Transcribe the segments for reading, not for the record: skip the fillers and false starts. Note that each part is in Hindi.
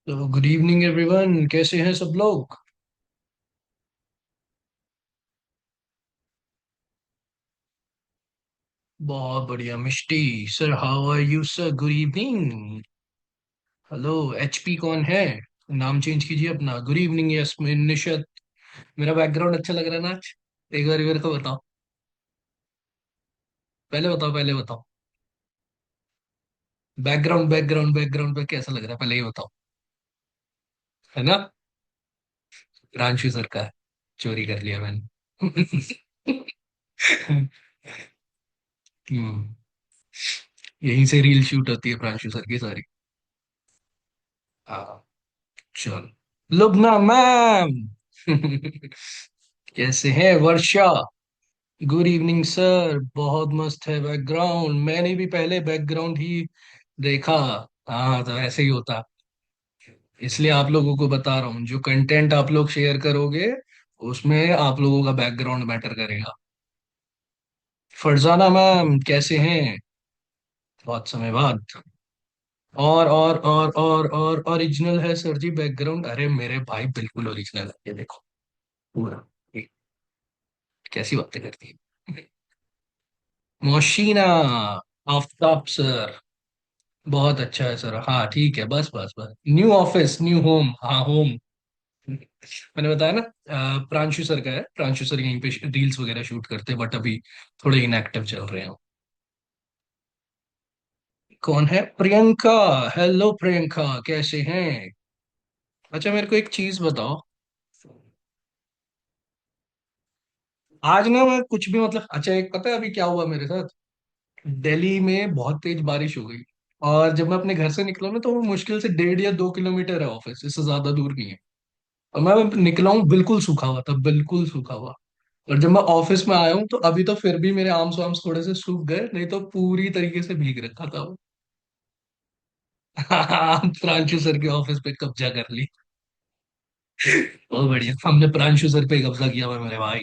तो गुड इवनिंग एवरीवन, कैसे हैं सब लोग। बहुत बढ़िया Mishti. Sir how are you sir, good evening. Hello. HP कौन है? नाम चेंज कीजिए अपना। गुड इवनिंग यस्मिन निशत। मेरा बैकग्राउंड अच्छा लग रहा है ना आज? एक बार मेरे को बताओ। पहले बताओ, पहले बताओ। बैकग्राउंड पे कैसा लग रहा है, पहले ये बताओ। है ना? प्रांशु सर का है। चोरी कर लिया मैंने। हम्म। यहीं से रील शूट होती है प्रांशु सर की सारी। हाँ। चलो लुबना मैम। कैसे हैं वर्षा? Good evening sir. बहुत मस्त है बैकग्राउंड, मैंने भी पहले बैकग्राउंड ही देखा। हाँ तो ऐसे ही होता। इसलिए आप लोगों को बता रहा हूँ, जो कंटेंट आप लोग शेयर करोगे उसमें आप लोगों का बैकग्राउंड मैटर करेगा। फरजाना मैम कैसे हैं? बहुत समय बाद। और ओरिजिनल है सर जी बैकग्राउंड। अरे मेरे भाई बिल्कुल ओरिजिनल है, ये देखो पूरा। ये कैसी बातें करती है मोशीना। आफ्ताब सर। बहुत अच्छा है सर। हाँ ठीक है, बस बस बस। न्यू ऑफिस न्यू होम, हाँ होम। मैंने बताया ना। प्रांशु सर का है। प्रांशु सर यहीं पे रील्स वगैरह शूट करते हैं, बट अभी थोड़े इनएक्टिव चल रहे हैं। कौन है? प्रियंका। हेलो प्रियंका, कैसे हैं? अच्छा मेरे को एक चीज बताओ। आज ना मैं कुछ भी मतलब, अच्छा एक पता है अभी क्या हुआ मेरे साथ। दिल्ली में बहुत तेज बारिश हो गई। और जब मैं अपने घर से निकला ना, तो वो मुश्किल से 1.5 या 2 किलोमीटर है ऑफिस, इससे ज्यादा दूर नहीं है। और मैं निकला हूँ बिल्कुल सूखा हुआ था, बिल्कुल सूखा हुआ। और जब मैं ऑफिस में आया हूँ तो अभी तो फिर भी मेरे आर्म्स वार्म्स थोड़े से सूख गए, नहीं तो पूरी तरीके से भीग रखा था वो। प्रांशु सर के ऑफिस पे कब्जा कर ली। बहुत बढ़िया, हमने प्रांशु सर पे कब्जा किया हुआ है मेरे भाई।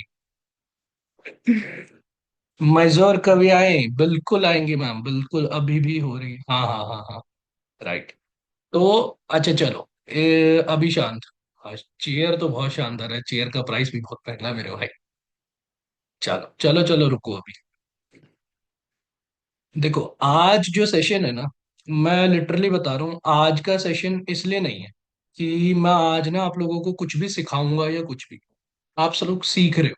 मैजोर कभी आए? बिल्कुल आएंगे मैम, बिल्कुल अभी भी हो रही है। हाँ हाँ हाँ हाँ। राइट। तो अच्छा चलो, अभी शांत। हाँ, चेयर तो बहुत शानदार है, चेयर का प्राइस भी बहुत महंगा है मेरे भाई। चलो चलो चलो रुको अभी। देखो, आज जो सेशन है ना, मैं लिटरली बता रहा हूँ, आज का सेशन इसलिए नहीं है कि मैं आज ना आप लोगों को कुछ भी सिखाऊंगा या कुछ भी। आप सब लोग सीख रहे हो,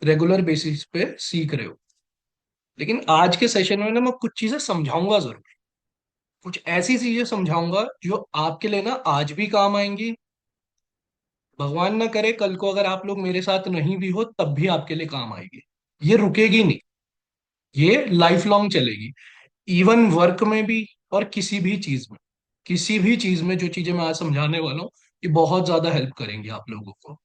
रेगुलर बेसिस पे सीख रहे हो। लेकिन आज के सेशन में ना मैं कुछ चीजें समझाऊंगा जरूर। कुछ ऐसी चीजें समझाऊंगा जो आपके लिए ना आज भी काम आएंगी। भगवान ना करे कल को अगर आप लोग मेरे साथ नहीं भी हो तब भी आपके लिए काम आएगी। ये रुकेगी नहीं, ये लाइफ लॉन्ग चलेगी। इवन वर्क में भी, और किसी भी चीज में। किसी भी चीज में जो चीजें मैं आज समझाने वाला हूँ, ये बहुत ज्यादा हेल्प करेंगे आप लोगों को।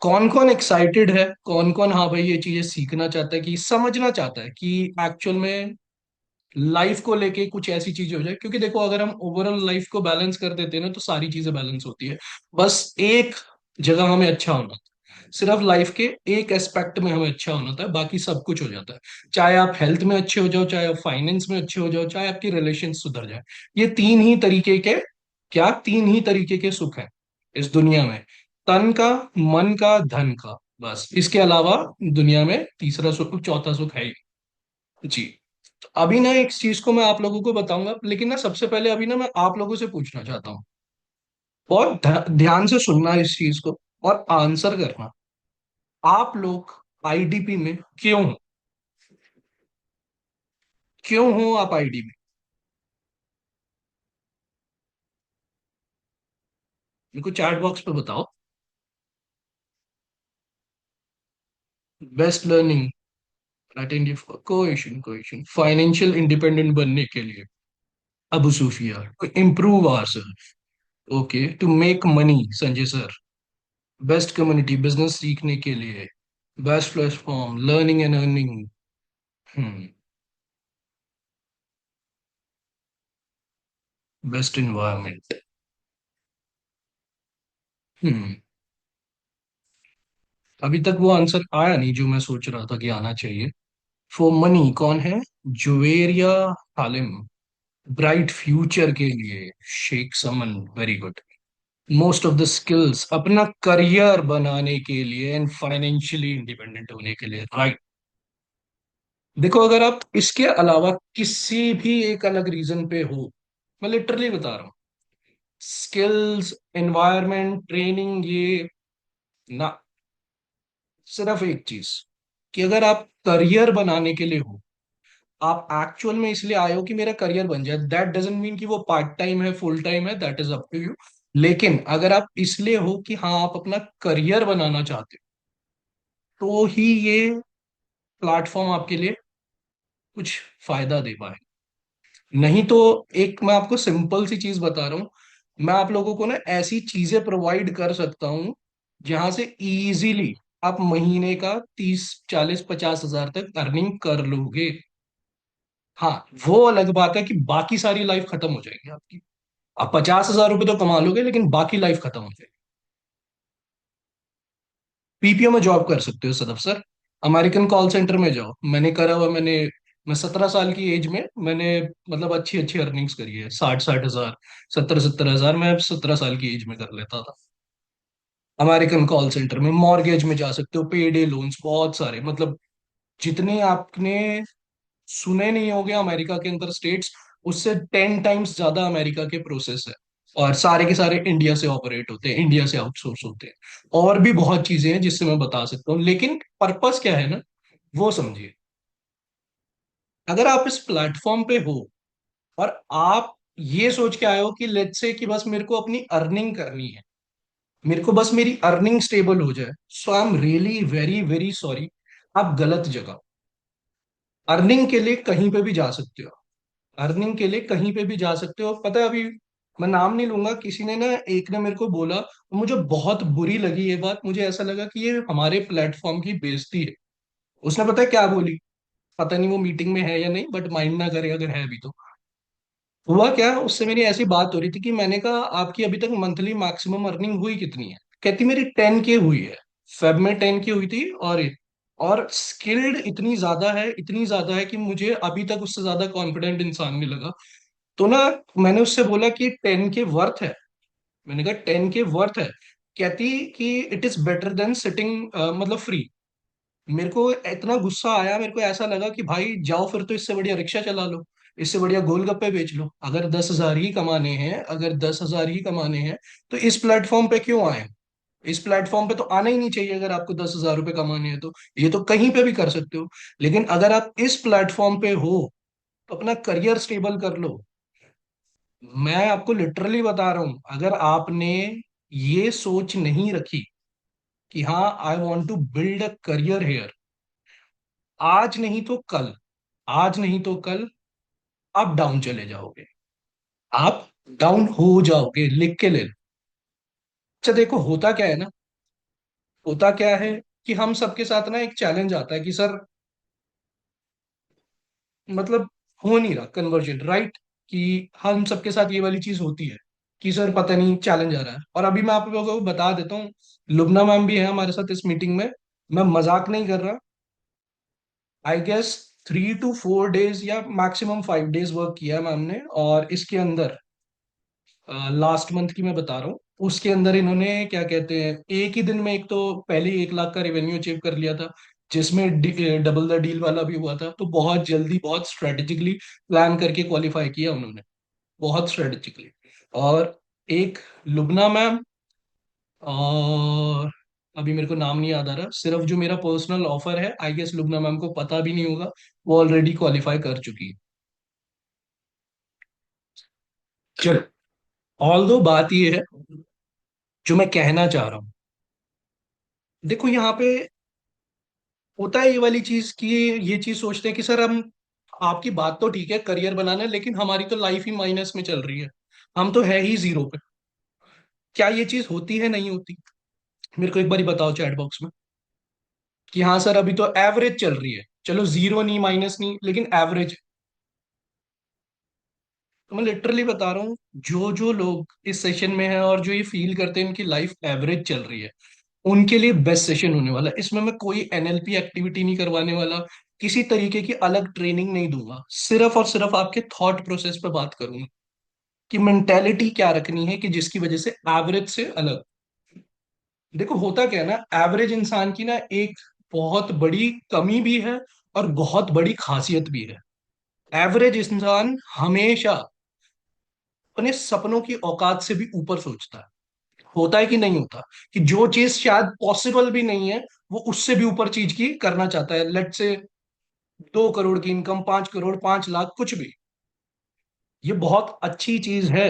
कौन कौन एक्साइटेड है, कौन कौन हाँ भाई ये चीजें सीखना चाहता है, कि समझना चाहता है कि एक्चुअल में लाइफ को लेके कुछ ऐसी चीजें हो जाए। क्योंकि देखो, अगर हम ओवरऑल लाइफ को बैलेंस कर देते हैं ना, तो सारी चीजें बैलेंस होती है। बस एक जगह हमें अच्छा होना था, सिर्फ लाइफ के एक एस्पेक्ट में हमें अच्छा होना था, बाकी सब कुछ हो जाता है। चाहे आप हेल्थ में अच्छे हो जाओ, चाहे आप फाइनेंस में अच्छे हो जाओ, चाहे आपकी रिलेशन सुधर जाए। ये तीन ही तरीके के, क्या तीन ही तरीके के सुख हैं इस दुनिया में। तन का, मन का, धन का। बस इसके अलावा दुनिया में तीसरा सुख, चौथा सुख है ही नहीं। जी। तो अभी ना एक चीज को मैं आप लोगों को बताऊंगा, लेकिन ना सबसे पहले अभी ना मैं आप लोगों से पूछना चाहता हूँ। और ध्यान से सुनना इस चीज को, और आंसर करना। आप लोग आईडीपी में क्यों हो? क्यों हो आप आईडी में? इनको चैट बॉक्स पे बताओ। बेस्ट लर्निंग, अटेंडिव, कोएशन फाइनेंशियल इंडिपेंडेंट बनने के लिए। Abu Sufiya, to improve our self. Okay, to make money Sanjay sir. Best community, business सीखने के लिए। Best platform, learning and earning. Hmm. Best environment. Hmm. अभी तक वो आंसर आया नहीं जो मैं सोच रहा था कि आना चाहिए। फॉर मनी कौन है? जुवेरिया हालिम। ब्राइट फ्यूचर के लिए, Shaikh Saman, very good. Most of the skills अपना करियर बनाने के लिए एंड फाइनेंशियली इंडिपेंडेंट होने के लिए, राइट। देखो, अगर आप इसके अलावा किसी भी एक अलग रीजन पे हो, मैं लिटरली बता रहा हूँ, स्किल्स, एनवायरनमेंट, ट्रेनिंग, ये ना, सिर्फ एक चीज, कि अगर आप करियर बनाने के लिए हो, आप एक्चुअल में इसलिए आए हो कि मेरा करियर बन जाए, दैट डजंट मीन कि वो पार्ट टाइम है, फुल टाइम है, that is up to you. लेकिन अगर आप इसलिए हो कि हाँ आप अपना करियर बनाना चाहते हो, तो ही ये प्लेटफॉर्म आपके लिए कुछ फायदा दे पाए। नहीं तो, एक मैं आपको सिंपल सी चीज बता रहा हूँ, मैं आप लोगों को ना ऐसी चीजें प्रोवाइड कर सकता हूँ जहां से इजीली आप महीने का 30, 40, 50 हजार तक अर्निंग कर लोगे। हाँ, वो अलग बात है कि बाकी सारी लाइफ खत्म हो जाएगी आपकी। आप 50 हजार रुपये तो कमा लोगे, लेकिन बाकी लाइफ खत्म हो जाएगी। पीपीओ में जॉब कर सकते हो Sadaf sir. American call centre में जाओ, मैंने करा हुआ, मैं 17 साल की एज में मैंने मतलब अच्छी अच्छी अर्निंग्स करी है, 60-60 हजार, 70-70 हजार मैं 17 साल की एज में कर लेता था। अमेरिकन कॉल सेंटर में, मॉर्गेज में जा सकते हो, पेडे लोन्स बहुत सारे, मतलब जितने आपने सुने नहीं होंगे अमेरिका के अंदर स्टेट्स, उससे 10 टाइम्स ज्यादा अमेरिका के प्रोसेस है। और सारे के सारे इंडिया से ऑपरेट होते हैं, इंडिया से आउटसोर्स होते हैं। और भी बहुत चीजें हैं जिससे मैं बता सकता हूँ, लेकिन पर्पस क्या है ना, वो समझिए। अगर आप इस प्लेटफॉर्म पे हो और आप ये सोच के आए हो कि लेट्स से कि बस मेरे को अपनी अर्निंग करनी है, मेरे को बस मेरी अर्निंग स्टेबल हो जाए, so I am really very very sorry, आप गलत जगह। अर्निंग के लिए कहीं पे भी जा सकते हो, अर्निंग के लिए कहीं पे भी जा सकते हो। पता है, अभी मैं नाम नहीं लूंगा, किसी ने ना, एक ने मेरे को बोला, मुझे बहुत बुरी लगी ये बात, मुझे ऐसा लगा कि ये हमारे प्लेटफॉर्म की बेइज्जती है। उसने पता है क्या बोली, पता नहीं वो मीटिंग में है या नहीं, बट माइंड ना करे अगर है भी तो। हुआ क्या, उससे मेरी ऐसी बात हो रही थी कि मैंने कहा आपकी अभी तक मंथली मैक्सिमम अर्निंग हुई कितनी है? कहती मेरी 10K हुई है। फेब में 10K हुई थी, और स्किल्ड इतनी ज्यादा है, इतनी ज्यादा है कि मुझे अभी तक उससे ज्यादा कॉन्फिडेंट इंसान नहीं लगा। तो ना, मैंने उससे बोला कि 10K वर्थ है? मैंने कहा 10K वर्थ है? कहती कि it is better than sitting, मतलब फ्री। मेरे को इतना गुस्सा आया, मेरे को ऐसा लगा कि भाई जाओ फिर तो इससे बढ़िया रिक्शा चला लो, इससे बढ़िया गोलगप्पे बेच लो। अगर 10 हजार ही कमाने हैं, अगर 10 हजार ही कमाने हैं, तो इस प्लेटफॉर्म पे क्यों आए? इस प्लेटफॉर्म पे तो आना ही नहीं चाहिए। अगर आपको 10 हजार रुपये कमाने हैं तो ये तो कहीं पे भी कर सकते हो। लेकिन अगर आप इस प्लेटफॉर्म पे हो, तो अपना करियर स्टेबल कर लो। मैं आपको लिटरली बता रहा हूं, अगर आपने ये सोच नहीं रखी कि हाँ I want to build a career here, आज नहीं तो कल, आज नहीं तो कल आप डाउन चले जाओगे, आप डाउन हो जाओगे, लिख के ले लो। अच्छा देखो, होता क्या है ना, होता क्या है कि हम सबके साथ ना एक चैलेंज आता है कि सर, मतलब हो नहीं रहा कन्वर्जन, राइट। कि हम सबके साथ ये वाली चीज होती है कि सर पता नहीं चैलेंज आ रहा है। और अभी मैं आप लोगों को बता देता हूँ, लुबना मैम भी है हमारे साथ इस मीटिंग में, मैं मजाक नहीं कर रहा। आई गेस 3 to 4 डेज या मैक्सिमम 5 डेज वर्क किया है मैम ने, और इसके अंदर लास्ट मंथ की मैं बता रहा हूँ, उसके अंदर इन्होंने क्या कहते हैं, एक ही दिन में एक तो पहले ही 1 लाख का रेवेन्यू अचीव कर लिया था, जिसमें डबल द डील वाला भी हुआ था। तो बहुत जल्दी, बहुत स्ट्रेटेजिकली प्लान करके क्वालिफाई किया उन्होंने, बहुत स्ट्रेटेजिकली। और एक लुबना मैम, और अभी मेरे को नाम नहीं याद आ रहा, सिर्फ जो मेरा पर्सनल ऑफर है, आई गेस लुबना मैम को पता भी नहीं होगा, वो ऑलरेडी क्वालिफाई कर चुकी है। चलो, ऑल दो बात ये है, जो मैं कहना चाह रहा हूँ, देखो यहाँ पे होता है ये वाली चीज की, ये चीज सोचते हैं कि सर हम, आपकी बात तो ठीक है करियर बनाना है, लेकिन हमारी तो लाइफ ही माइनस में चल रही है, हम तो है ही जीरो पे। क्या ये चीज होती है, नहीं होती? मेरे को एक बार बताओ चैट बॉक्स में कि हाँ सर अभी तो एवरेज चल रही है, चलो जीरो नहीं, माइनस नहीं, लेकिन एवरेज। तो मैं लिटरली बता रहा हूँ, जो जो लोग इस सेशन में हैं और जो ये फील करते हैं इनकी लाइफ एवरेज चल रही है, उनके लिए बेस्ट सेशन होने वाला है। इसमें मैं कोई NLP एक्टिविटी नहीं करवाने वाला, किसी तरीके की अलग ट्रेनिंग नहीं दूंगा, सिर्फ और सिर्फ आपके थॉट प्रोसेस पे बात करूंगा कि मेंटेलिटी क्या रखनी है कि जिसकी वजह से एवरेज से अलग। देखो होता क्या है ना, एवरेज इंसान की ना एक बहुत बड़ी कमी भी है और बहुत बड़ी खासियत भी है। एवरेज इंसान हमेशा अपने सपनों की औकात से भी ऊपर सोचता है। होता है कि नहीं होता, कि जो चीज शायद पॉसिबल भी नहीं है वो उससे भी ऊपर चीज की करना चाहता है। लेट से 2 करोड़ की इनकम, 5 करोड़, 5 लाख, कुछ भी। ये बहुत अच्छी चीज है।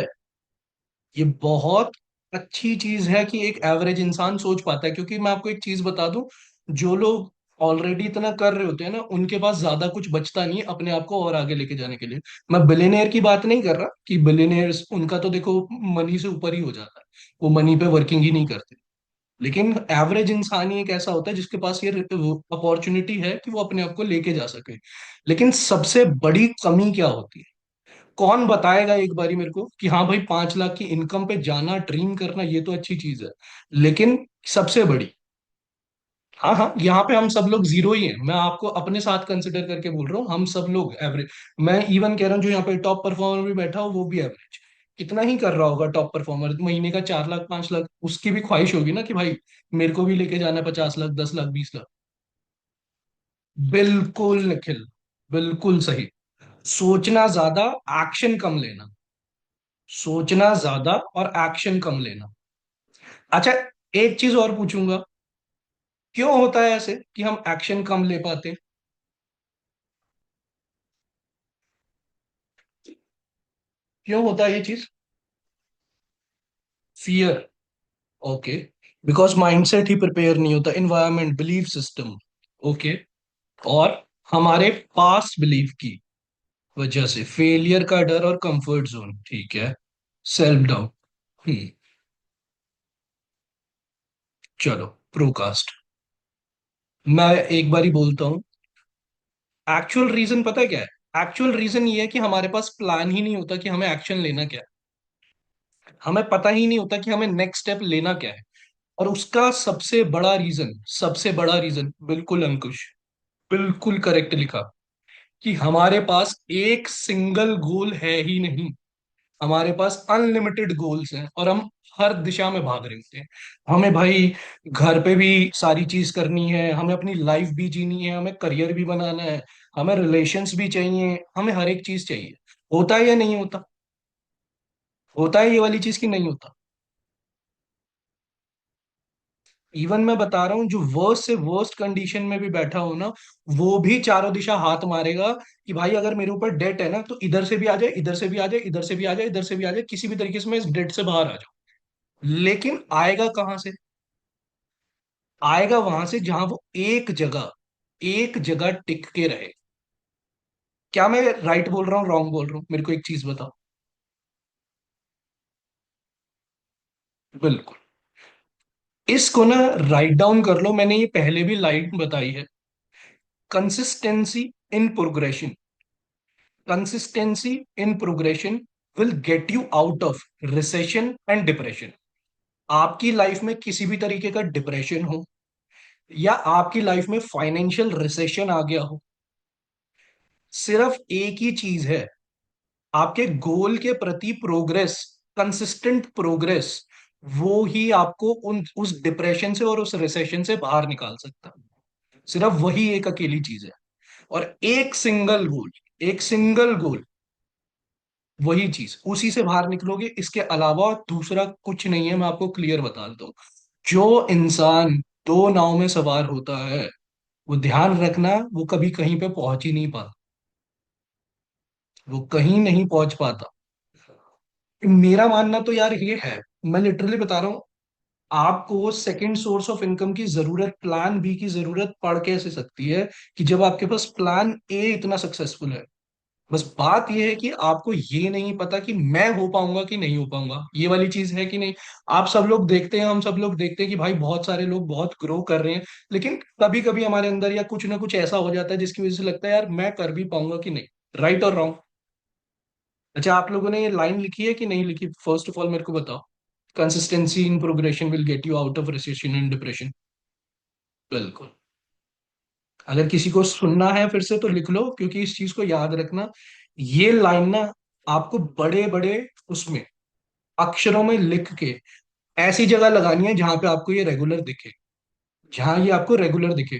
ये बहुत अच्छी चीज है कि एक एवरेज इंसान सोच पाता है, क्योंकि मैं आपको एक चीज बता दूं, जो लोग ऑलरेडी इतना कर रहे होते हैं ना, उनके पास ज्यादा कुछ बचता नहीं है अपने आप को और आगे लेके जाने के लिए। मैं बिलियनियर की बात नहीं कर रहा कि बिलियनियर्स उनका तो देखो मनी से ऊपर ही हो जाता है, वो मनी पे वर्किंग ही नहीं करते। लेकिन एवरेज इंसान ही एक ऐसा होता है जिसके पास ये अपॉर्चुनिटी है कि वो अपने आप को लेके जा सके। लेकिन सबसे बड़ी कमी क्या होती है, कौन बताएगा एक बारी मेरे को कि हाँ भाई 5 लाख की इनकम पे जाना, ड्रीम करना, ये तो अच्छी चीज है, लेकिन सबसे बड़ी। हाँ हाँ, यहाँ पे हम सब लोग जीरो ही हैं, मैं आपको अपने साथ कंसिडर करके बोल रहा हूँ, हम सब लोग एवरेज। मैं इवन कह रहा हूँ जो यहाँ पे टॉप परफॉर्मर भी बैठा हो वो भी एवरेज। कितना ही कर रहा होगा टॉप परफॉर्मर, महीने का 4 लाख 5 लाख, उसकी भी ख्वाहिश होगी ना कि भाई मेरे को भी लेके जाना है 50 लाख, 10 लाख, 20 लाख। बिल्कुल निखिल, बिल्कुल सही। सोचना ज्यादा, एक्शन कम लेना। सोचना ज्यादा और एक्शन कम लेना। अच्छा, एक चीज और पूछूंगा, क्यों होता है ऐसे कि हम एक्शन कम ले पाते हैं? क्यों होता है ये चीज? Fear. Okay. Because mindset he prepare नहीं होता, इन्वायरमेंट, बिलीफ सिस्टम। ओके। और हमारे पास्ट बिलीफ की वजह से फेलियर का डर और कंफर्ट जोन, ठीक है, सेल्फ डाउट। हम्म। चलो, प्रोकास्ट। मैं एक बारी बोलता हूँ, एक्चुअल रीजन पता है क्या है? एक्चुअल रीजन ये है कि हमारे पास प्लान ही नहीं होता कि हमें एक्शन लेना क्या है। हमें पता ही नहीं होता कि हमें नेक्स्ट स्टेप लेना क्या है। और उसका सबसे बड़ा रीजन, सबसे बड़ा रीजन, बिल्कुल अंकुश, बिल्कुल करेक्ट लिखा, कि हमारे पास एक सिंगल गोल है ही नहीं। हमारे पास अनलिमिटेड गोल्स हैं और हम हर दिशा में भाग रहे होते हैं। हमें भाई घर पे भी सारी चीज करनी है, हमें अपनी लाइफ भी जीनी है, हमें करियर भी बनाना है, हमें रिलेशंस भी चाहिए, हमें हर एक चीज चाहिए। होता है या नहीं होता? होता है ये वाली चीज की नहीं होता? इवन मैं बता रहा हूँ, जो वर्स्ट से वर्स्ट कंडीशन में भी बैठा हो ना, वो भी चारों दिशा हाथ मारेगा कि भाई अगर मेरे ऊपर डेट है ना तो इधर से भी आ जाए, इधर से भी आ जाए, इधर से भी आ जाए, इधर से भी आ जाए, किसी भी तरीके से मैं इस डेट से बाहर आ जाऊं। लेकिन आएगा कहां से? आएगा वहां से जहां वो एक जगह टिक के रहे। क्या मैं राइट बोल रहा हूँ, रॉन्ग बोल रहा हूँ? मेरे को एक चीज बताओ। बिल्कुल। इसको ना राइट डाउन कर लो, मैंने ये पहले भी लाइन बताई है। Consistency in progression, consistency in progression will get you out of recession and depression. आपकी लाइफ में किसी भी तरीके का डिप्रेशन हो या आपकी लाइफ में फाइनेंशियल रिसेशन आ गया हो, सिर्फ एक ही चीज है, आपके गोल के प्रति प्रोग्रेस, कंसिस्टेंट प्रोग्रेस, वो ही आपको उन उस डिप्रेशन से और उस रिसेशन से बाहर निकाल सकता है। सिर्फ वही एक अकेली चीज है। और एक सिंगल गोल, एक सिंगल गोल, वही चीज, उसी से बाहर निकलोगे, इसके अलावा दूसरा कुछ नहीं है। मैं आपको क्लियर बता देता हूँ, जो इंसान 2 नाव में सवार होता है, वो ध्यान रखना, वो कभी कहीं पे पहुंच ही नहीं पाता। वो कहीं नहीं पहुंच पाता। मेरा मानना तो यार ये है, मैं लिटरली बता रहा हूँ, आपको सेकंड सोर्स ऑफ इनकम की जरूरत, प्लान बी की जरूरत पड़ कैसे सकती है कि जब आपके पास प्लान ए इतना सक्सेसफुल है। बस बात यह है कि आपको ये नहीं पता कि मैं हो पाऊंगा कि नहीं हो पाऊंगा, ये वाली चीज है कि नहीं। आप सब लोग देखते हैं, हम सब लोग देखते हैं कि भाई बहुत सारे लोग बहुत ग्रो कर रहे हैं, लेकिन कभी कभी हमारे अंदर या कुछ ना कुछ ऐसा हो जाता है जिसकी वजह से लगता है यार मैं कर भी पाऊंगा कि नहीं। राइट और रॉन्ग? अच्छा, आप लोगों ने ये लाइन लिखी है कि नहीं लिखी, फर्स्ट ऑफ ऑल मेरे को बताओ। Consistency in progression will get you out of recession and depression. बिल्कुल। अगर किसी को सुनना है फिर से तो लिख लो, क्योंकि इस चीज को याद रखना, ये लाइन ना आपको बड़े बड़े उसमें अक्षरों में लिख के ऐसी जगह लगानी है जहां पे आपको ये रेगुलर दिखे, जहां ये आपको रेगुलर दिखे।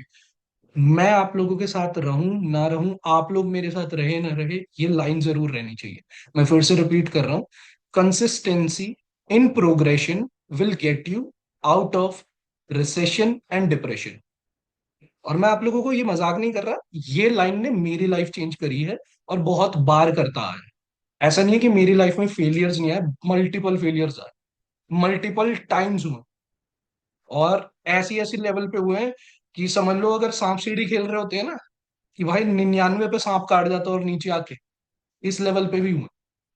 मैं आप लोगों के साथ रहूं ना रहूं, आप लोग मेरे साथ रहे ना रहे, ये लाइन जरूर रहनी चाहिए। मैं फिर से रिपीट कर रहा हूं, consistency in progression will get you out of recession and depression. और मैं आप लोगों को ये मजाक नहीं कर रहा, ये लाइन ने मेरी लाइफ चेंज करी है और बहुत बार करता है। ऐसा नहीं है कि मेरी लाइफ में फेलियर्स नहीं आए, मल्टीपल फेलियर्स आए, मल्टीपल टाइम्स हुए। और ऐसी ऐसी लेवल पे हुए हैं कि समझ लो, अगर सांप सीढ़ी खेल रहे होते हैं ना, कि भाई 99 पे सांप काट जाता और नीचे आके, इस लेवल पे भी हुए,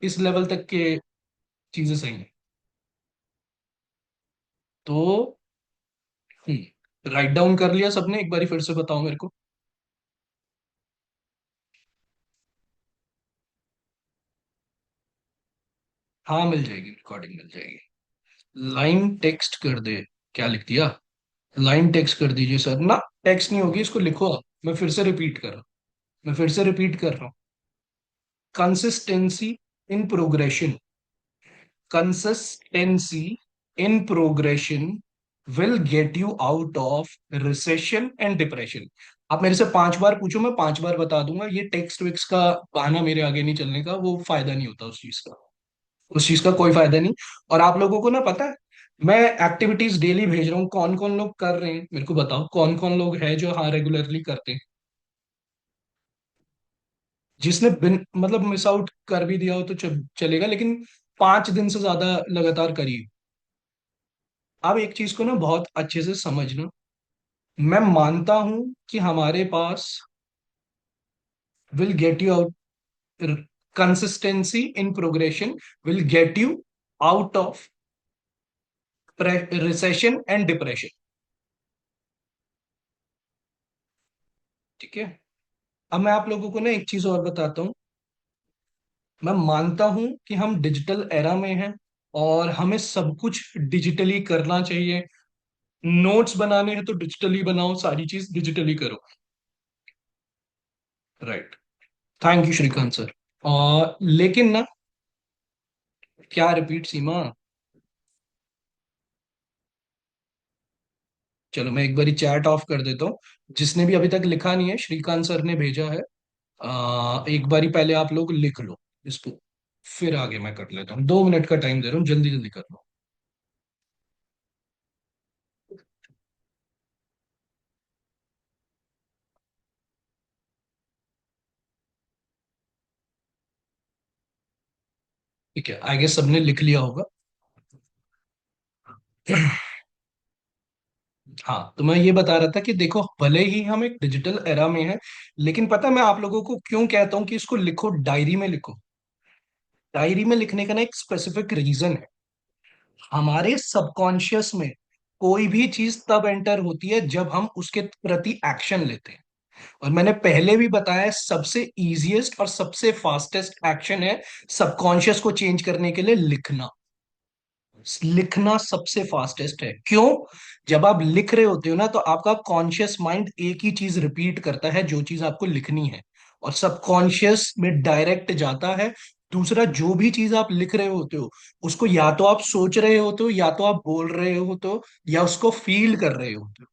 इस लेवल तक के चीजें सही हैं। तो राइट डाउन कर लिया सबने? एक बारी फिर से बताओ मेरे को। हाँ मिल जाएगी, रिकॉर्डिंग मिल जाएगी। लाइन टेक्स्ट कर दे, क्या लिख दिया? लाइन टेक्स्ट कर दीजिए सर ना। टेक्स्ट नहीं होगी, इसको लिखो आप। मैं फिर से रिपीट कर रहा हूँ, मैं फिर से रिपीट कर रहा हूँ। Consistency in progression, consistency in progression will get you out of recession and depression. आप मेरे से 5 बार पूछो, मैं 5 बार बता दूंगा। ये टेक्स्ट विक्स का बहाना मेरे आगे नहीं चलने का, वो फायदा नहीं होता उस चीज का, उस चीज का कोई फायदा नहीं। और आप लोगों को ना पता है, मैं एक्टिविटीज डेली भेज रहा हूँ, कौन कौन लोग कर रहे हैं मेरे को बताओ, कौन कौन लोग हैं जो हाँ रेगुलरली करते हैं? जिसने बिन मतलब मिस आउट कर भी दिया हो तो चलेगा, लेकिन 5 दिन से ज्यादा लगातार करिए। अब एक चीज को ना बहुत अच्छे से समझना, मैं मानता हूं कि हमारे पास will get you out, consistency in progression will get you out of recession and depression. ठीक है। अब मैं आप लोगों को ना एक चीज और बताता हूँ। मैं मानता हूं कि हम डिजिटल एरा में हैं और हमें सब कुछ डिजिटली करना चाहिए। नोट्स बनाने हैं तो डिजिटली बनाओ, सारी चीज डिजिटली करो। Right. Thank you Srikanth sir. और लेकिन ना, क्या रिपीट सीमा? चलो मैं एक बारी चैट ऑफ कर देता हूँ। जिसने भी अभी तक लिखा नहीं है, श्रीकांत सर ने भेजा है। एक बारी पहले आप लोग लिख लो इसको, फिर आगे मैं कर लेता हूँ। 2 मिनट का टाइम दे रहा हूँ, जल्दी जल्दी कर लो। ठीक है, आई गेस सबने लिख लिया होगा। हाँ, तो मैं ये बता रहा था कि देखो, भले ही हम एक डिजिटल एरा में हैं, लेकिन पता है मैं आप लोगों को क्यों कहता हूँ कि इसको लिखो, डायरी में लिखो। डायरी में लिखने का ना एक स्पेसिफिक रीजन है। हमारे सबकॉन्शियस में कोई भी चीज तब एंटर होती है जब हम उसके प्रति एक्शन लेते हैं। और मैंने पहले भी बताया, सबसे इजीएस्ट और सबसे फास्टेस्ट एक्शन है सबकॉन्शियस को चेंज करने के लिए लिखना। लिखना सबसे फास्टेस्ट है। क्यों? जब आप लिख रहे होते हो ना, तो आपका कॉन्शियस माइंड एक ही चीज रिपीट करता है, जो चीज आपको लिखनी है, और सबकॉन्शियस में डायरेक्ट जाता है। दूसरा, जो भी चीज आप लिख रहे होते हो, उसको या तो आप सोच रहे होते हो, या तो आप बोल रहे होते हो, या उसको फील कर रहे होते हो।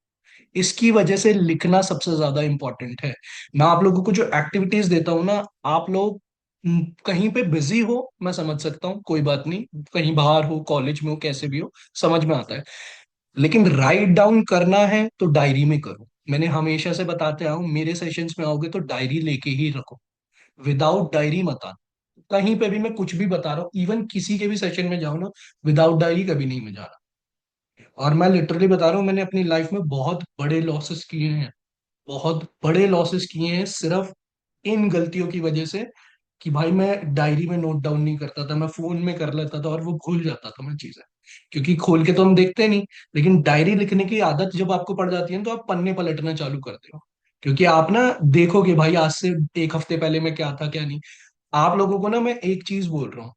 इसकी वजह से लिखना सबसे ज्यादा इंपॉर्टेंट है। मैं आप लोगों को जो एक्टिविटीज देता हूँ ना, आप लोग कहीं पे बिजी हो, मैं समझ सकता हूँ, कोई बात नहीं, कहीं बाहर हो, कॉलेज में हो, कैसे भी हो, समझ में आता है। लेकिन राइट डाउन करना है तो डायरी में करो। मैंने हमेशा से बताते आया हूँ, मेरे सेशंस में आओगे तो डायरी लेके ही रखो। विदाउट डायरी मत आना। कहीं पे भी मैं कुछ भी बता रहा हूँ, इवन किसी के भी सेशन में जाओ ना, विदाउट डायरी कभी नहीं में जाना। और मैं लिटरली बता रहा हूँ, मैंने अपनी लाइफ में बहुत बड़े लॉसेस किए हैं, बहुत बड़े लॉसेस किए हैं, सिर्फ इन गलतियों की वजह से, कि भाई मैं डायरी में नोट डाउन नहीं करता था, मैं फोन में कर लेता था और वो भूल जाता था मैं चीजें। क्योंकि खोल के तो हम देखते नहीं, लेकिन डायरी लिखने की आदत जब आपको पड़ जाती है तो आप पन्ने पलटना चालू करते हो। क्योंकि आप ना देखोगे भाई, आज से एक हफ्ते पहले मैं क्या था क्या नहीं। आप लोगों को ना मैं एक चीज बोल रहा हूँ,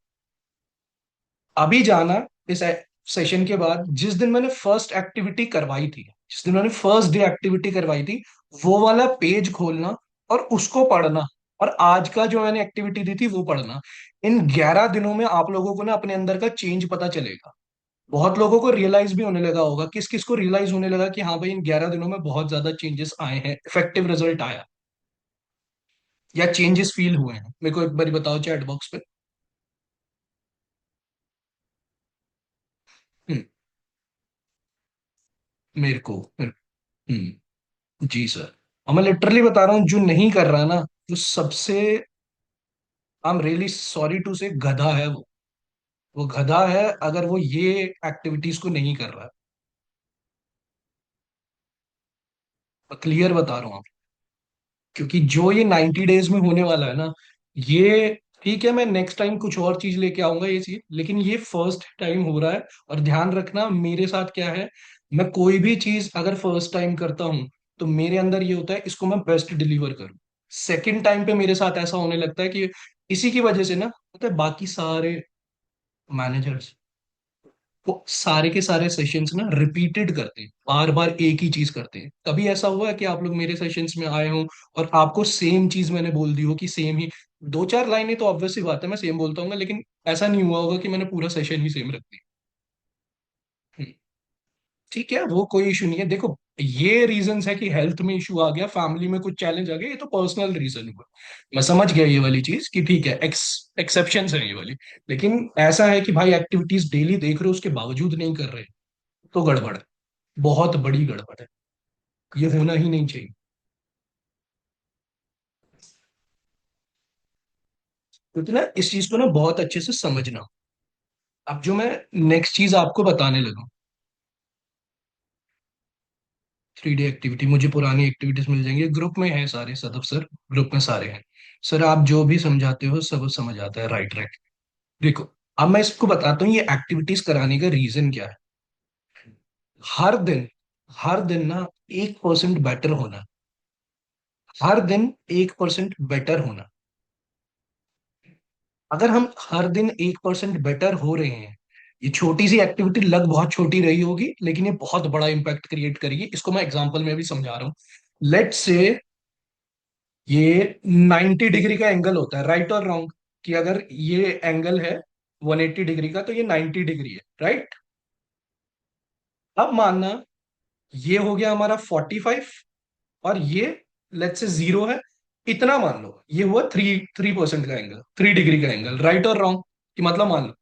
अभी जाना, इस सेशन के बाद जिस दिन मैंने फर्स्ट एक्टिविटी करवाई थी, जिस दिन मैंने फर्स्ट डे एक्टिविटी करवाई थी, वो वाला पेज खोलना और उसको पढ़ना, और आज का जो मैंने एक्टिविटी दी थी वो पढ़ना। इन 11 दिनों में आप लोगों को ना अपने अंदर का चेंज पता चलेगा। बहुत लोगों को रियलाइज भी होने लगा होगा, किस किस को रियलाइज होने लगा कि हाँ भाई इन 11 दिनों में बहुत ज्यादा चेंजेस आए हैं, इफेक्टिव रिजल्ट आया, या चेंजेस फील हुए हैं, मेरे को एक बार बताओ चैट बॉक्स पे। हम्म, मेरे जी सर। और मैं लिटरली बता रहा हूँ, जो नहीं कर रहा ना, जो सबसे, I am really sorry to say, गधा है वो गधा है अगर वो ये एक्टिविटीज को नहीं कर रहा है, क्लियर बता रहा हूँ। क्योंकि जो ये 90 डेज में होने वाला है ना, ये ठीक है, मैं नेक्स्ट टाइम कुछ और चीज लेके आऊंगा ये चीज, लेकिन ये फर्स्ट टाइम हो रहा है। और ध्यान रखना मेरे साथ क्या है, मैं कोई भी चीज अगर फर्स्ट टाइम करता हूँ तो मेरे अंदर ये होता है इसको मैं बेस्ट डिलीवर करूँ। सेकंड टाइम पे मेरे साथ ऐसा होने लगता है कि इसी की वजह से ना, पता है बाकी सारे मैनेजर्स वो सारे के सारे सेशंस ना रिपीटेड करते हैं, बार बार एक ही चीज करते हैं। कभी ऐसा हुआ है कि आप लोग मेरे सेशंस में आए हो और आपको सेम चीज मैंने बोल दी हो, कि सेम ही दो चार लाइनें तो ऑब्वियस सी बात है मैं सेम बोलता हूँ, लेकिन ऐसा नहीं हुआ होगा कि मैंने पूरा सेशन ही सेम रख दिया। ठीक है, वो कोई इशू नहीं है। देखो, ये रीजंस है कि हेल्थ में इशू आ गया, फैमिली में कुछ चैलेंज आ गया, ये तो पर्सनल रीजन हुआ। मैं समझ गया ये वाली चीज कि ठीक है, एक्सेप्शन है ये वाली। लेकिन ऐसा है कि भाई एक्टिविटीज डेली देख रहे हो उसके बावजूद नहीं कर रहे, तो गड़बड़ है, बहुत बड़ी गड़बड़ है, ये होना ही नहीं चाहिए। क्योंकि ना इस चीज को ना बहुत अच्छे से समझना। अब जो मैं नेक्स्ट चीज आपको बताने लगा, 3 डे एक्टिविटी, मुझे पुरानी एक्टिविटीज मिल जाएंगी, ग्रुप में है सारे सदफ सर, ग्रुप में सारे हैं। सर आप जो भी समझाते हो सब समझ आता है, राइट राइट। देखो, अब मैं इसको बताता हूँ ये एक्टिविटीज कराने का रीजन क्या है। हर दिन, हर दिन ना 1% बेटर होना, हर दिन 1% बेटर होना। अगर हम हर दिन 1% बेटर हो रहे हैं, ये छोटी सी एक्टिविटी लग बहुत छोटी रही होगी, लेकिन ये बहुत बड़ा इंपैक्ट क्रिएट करेगी। इसको मैं एग्जांपल में भी समझा रहा हूँ। लेट्स से ये 90 डिग्री का एंगल होता है, राइट और रॉन्ग, कि अगर ये एंगल है 180 डिग्री का तो ये 90 डिग्री है, राइट। अब मानना ये हो गया हमारा 45, और ये लेट्स से 0 है, इतना मान लो ये हुआ 3% का एंगल, 3 डिग्री का एंगल, राइट और रॉन्ग, कि मतलब मान लो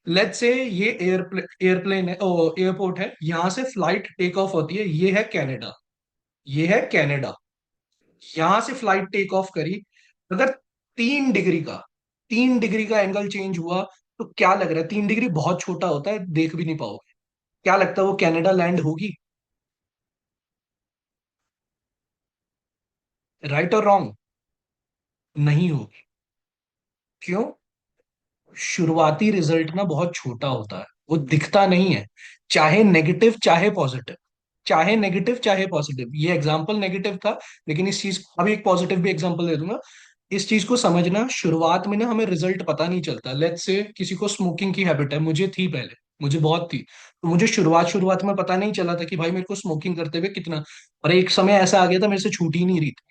लेट्स से ये एयरप्लेन है, एयरपोर्ट है, यहां से फ्लाइट टेक ऑफ होती है, ये है कनाडा, ये है कनाडा। यहां से फ्लाइट टेक ऑफ करी, अगर 3 डिग्री का 3 डिग्री का एंगल चेंज हुआ, तो क्या लग रहा है, 3 डिग्री बहुत छोटा होता है, देख भी नहीं पाओगे, क्या लगता है वो कनाडा लैंड होगी, राइट और रॉन्ग? नहीं होगी। क्यों? शुरुआती रिजल्ट ना बहुत छोटा होता है, वो दिखता नहीं है, चाहे नेगेटिव चाहे पॉजिटिव, चाहे नेगेटिव चाहे पॉजिटिव। ये एग्जांपल नेगेटिव था, लेकिन इस चीज अभी एक पॉजिटिव भी एग्जांपल दे दूंगा। इस चीज को समझना, शुरुआत में ना हमें रिजल्ट पता नहीं चलता। लेट्स से किसी को स्मोकिंग की हैबिट है, मुझे थी पहले, मुझे बहुत थी, तो मुझे शुरुआत शुरुआत में पता नहीं चला था कि भाई मेरे को स्मोकिंग करते हुए कितना, और एक समय ऐसा आ गया था मेरे से छूट ही नहीं रही थी,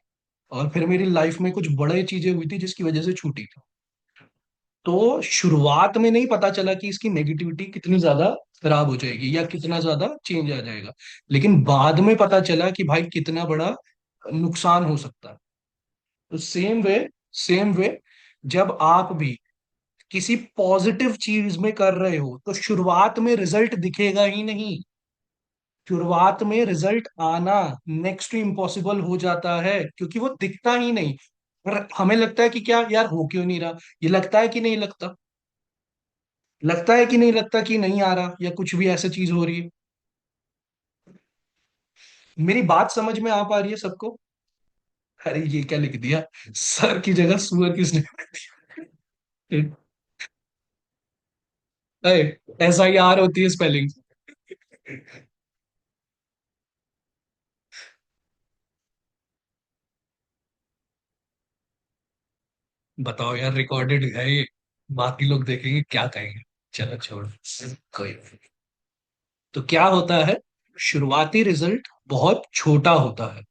और फिर मेरी लाइफ में कुछ बड़े चीजें हुई थी जिसकी वजह से छूटी थी। तो शुरुआत में नहीं पता चला कि इसकी नेगेटिविटी कितनी ज्यादा खराब हो जाएगी या कितना ज्यादा चेंज आ जाएगा, लेकिन बाद में पता चला कि भाई कितना बड़ा नुकसान हो सकता है। तो सेम वे जब आप भी किसी पॉजिटिव चीज में कर रहे हो, तो शुरुआत में रिजल्ट दिखेगा ही नहीं, शुरुआत में रिजल्ट आना नेक्स्ट टू इम्पॉसिबल हो जाता है, क्योंकि वो दिखता ही नहीं। और हमें लगता है कि क्या यार हो क्यों नहीं रहा, ये लगता है कि नहीं लगता, लगता है कि नहीं लगता कि नहीं आ रहा, या कुछ भी ऐसा चीज हो रही है। मेरी बात समझ में आ पा रही है सबको? अरे ये क्या लिख दिया, सर की जगह सुअर किसने लिख दिया? SIR होती है स्पेलिंग। बताओ यार, रिकॉर्डेड है ये, बाकी लोग देखेंगे क्या कहेंगे। चलो छोड़, कोई। तो क्या होता है, शुरुआती रिजल्ट बहुत छोटा होता है।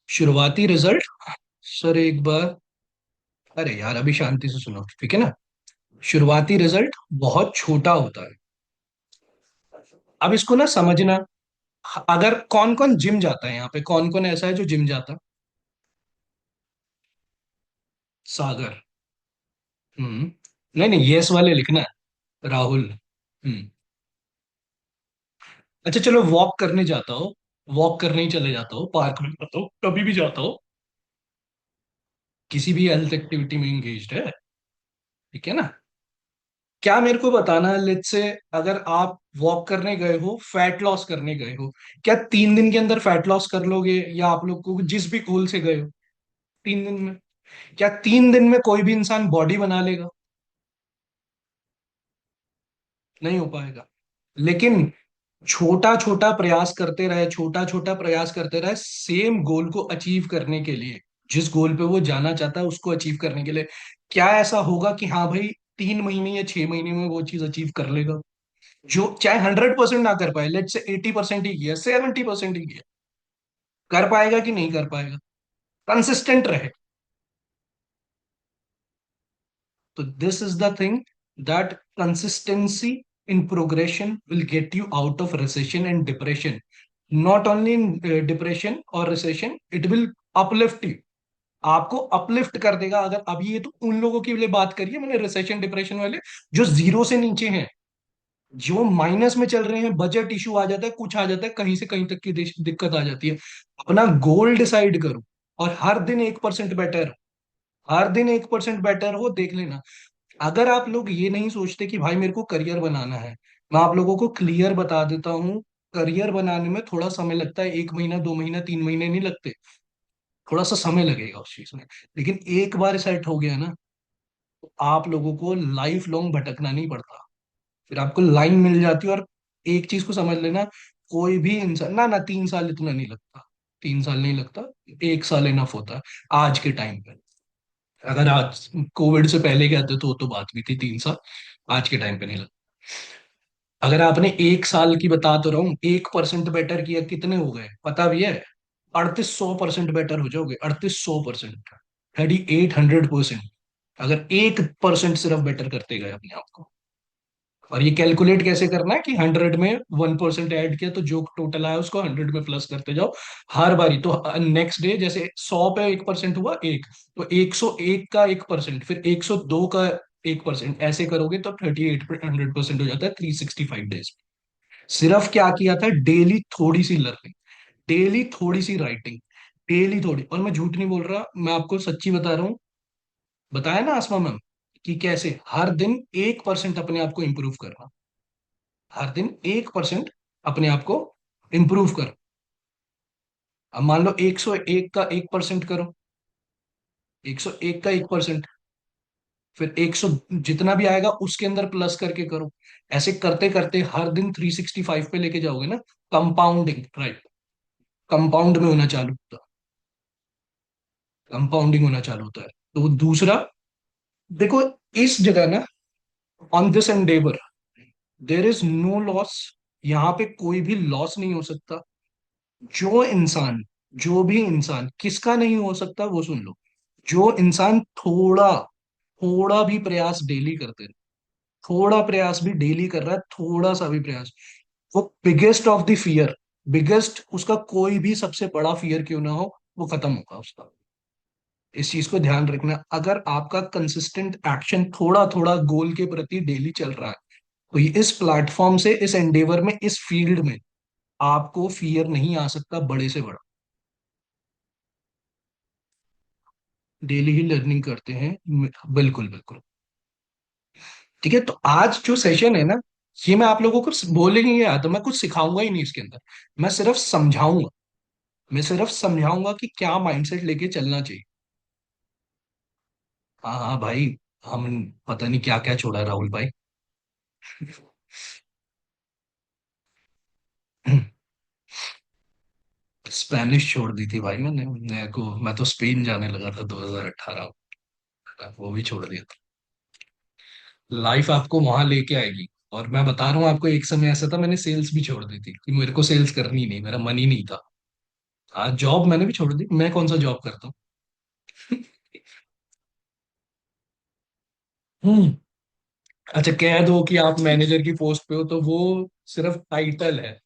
शुरुआती रिजल्ट, सर एक बार, अरे यार अभी शांति से सुनो, ठीक है ना। शुरुआती रिजल्ट बहुत छोटा होता है। अब इसको ना समझना। अगर कौन कौन जिम जाता है यहाँ पे, कौन कौन ऐसा है जो जिम जाता? सागर। हम्म। नहीं नहीं, यस वाले लिखना है। राहुल। हम्म। अच्छा चलो, वॉक करने जाता हो, वॉक करने ही चले जाता हो, पार्क में जाता हो, कभी भी जाता हो, किसी भी हेल्थ एक्टिविटी में एंगेज्ड है, ठीक है ना। क्या मेरे को बताना है, लेट्स से अगर आप वॉक करने गए हो, फैट लॉस करने गए हो, क्या 3 दिन के अंदर फैट लॉस कर लोगे? या आप लोग को जिस भी गोल से गए हो, 3 दिन में, क्या 3 दिन में कोई भी इंसान बॉडी बना लेगा? नहीं हो पाएगा। लेकिन छोटा छोटा प्रयास करते रहे, छोटा छोटा प्रयास करते रहे, सेम गोल को अचीव करने के लिए, जिस गोल पे वो जाना चाहता है उसको अचीव करने के लिए, क्या ऐसा होगा कि हाँ भाई 3 महीने या 6 महीने में वो चीज अचीव कर लेगा? जो चाहे 100% ना कर पाए, लेट से 80% ही किया, 70% ही किया, कर पाएगा कि नहीं कर पाएगा? कंसिस्टेंट रहे। तो this is the thing, that consistency in progression will get you out of recession and depression. Not only in depression और recession, it will uplift you, आपको अपलिफ्ट कर देगा। अगर अभी ये तो उन लोगों की लिए बात करिए मैंने, रिसेशन डिप्रेशन वाले, जो जीरो से नीचे हैं, जो माइनस में चल रहे हैं, बजट इशू आ जाता है, कुछ आ जाता है, कहीं से कहीं तक की दिक्कत आ जाती है। अपना गोल डिसाइड करो और हर दिन 1% बेटर, हर दिन 1% बेटर हो, देख लेना। अगर आप लोग ये नहीं सोचते कि भाई मेरे को करियर बनाना है, मैं आप लोगों को क्लियर बता देता हूँ, करियर बनाने में थोड़ा समय लगता है, 1 महीना 2 महीना 3 महीने नहीं लगते, थोड़ा सा समय लगेगा उस चीज में। लेकिन एक बार सेट हो गया ना, तो आप लोगों को लाइफ लॉन्ग भटकना नहीं पड़ता, फिर आपको लाइन मिल जाती है। और एक चीज को समझ लेना, कोई भी इंसान ना, 3 साल इतना नहीं लगता, 3 साल नहीं लगता, 1 साल इनफ होता है आज के टाइम पे। अगर आज कोविड से पहले कहते तो वो तो बात भी थी 3 साल, आज के टाइम पे नहीं लगता। अगर आपने 1 साल की बता तो रहा हूँ, 1% बेटर किया, कितने हो गए पता भी है? 3800% बेटर हो जाओगे, 3800%, 3800%, अगर 1% सिर्फ बेटर करते गए अपने आप को। और ये कैलकुलेट कैसे करना है कि 100 में 1% ऐड किया तो जो टोटल आया उसको 100 में प्लस करते जाओ हर बारी। तो नेक्स्ट डे जैसे 100 पे 1% हुआ, एक, तो 101 का 1%, फिर 102 का 1%, ऐसे करोगे तो 3800% हो जाता है 365 डेज। सिर्फ क्या किया था, डेली थोड़ी सी लर्निंग, डेली थोड़ी सी राइटिंग, डेली थोड़ी। और मैं झूठ नहीं बोल रहा, मैं आपको सच्ची बता रहा हूँ। बताया ना आसमा मैम, कि कैसे हर दिन 1% अपने आप को इंप्रूव करना, हर दिन 1% अपने आप को इंप्रूव करो। अब मान लो 101 का 1% करो, 101 का 1%, फिर 100 जितना भी आएगा उसके अंदर प्लस करके करो। ऐसे करते करते हर दिन 365 पे लेके जाओगे ना, कंपाउंडिंग, राइट, कंपाउंड में होना चालू होता, कंपाउंडिंग होना चालू होता है। तो दूसरा, देखो, इस जगह ना, on this endeavour there is no loss, यहाँ पे कोई भी लॉस नहीं हो सकता। जो इंसान, जो भी इंसान, किसका नहीं हो सकता वो सुन लो, जो इंसान थोड़ा, थोड़ा भी प्रयास डेली करते रहे, थोड़ा प्रयास भी डेली कर रहा है, थोड़ा सा भी प्रयास, वो biggest of the fear, biggest, उसका कोई भी सबसे बड़ा फियर क्यों ना हो, वो खत्म होगा उसका। इस चीज को ध्यान रखना, अगर आपका कंसिस्टेंट एक्शन थोड़ा थोड़ा गोल के प्रति डेली चल रहा है, तो ये इस प्लेटफॉर्म से, इस एंडेवर में, इस फील्ड में आपको फियर नहीं आ सकता बड़े से बड़ा। डेली ही लर्निंग करते हैं, बिल्कुल बिल्कुल। ठीक है, तो आज जो सेशन है ना, ये मैं आप लोगों को बोलेंगे या तो मैं कुछ सिखाऊंगा ही नहीं इसके अंदर, मैं सिर्फ समझाऊंगा, मैं सिर्फ समझाऊंगा कि क्या माइंडसेट लेके चलना चाहिए। हाँ हाँ भाई, हम पता नहीं क्या क्या छोड़ा राहुल भाई। स्पेनिश छोड़ दी थी भाई मैंने, मेरे को, मैं तो स्पेन जाने लगा था 2018, वो भी छोड़ दिया था। लाइफ आपको वहां लेके आएगी, और मैं बता रहा हूँ आपको, एक समय ऐसा था मैंने सेल्स भी छोड़ दी थी कि मेरे को सेल्स करनी नहीं, मेरा मन ही नहीं था। हाँ, जॉब मैंने भी छोड़ दी, मैं कौन सा जॉब करता हूँ। हम्म। अच्छा, कह दो कि आप मैनेजर की पोस्ट पे हो तो वो सिर्फ टाइटल है।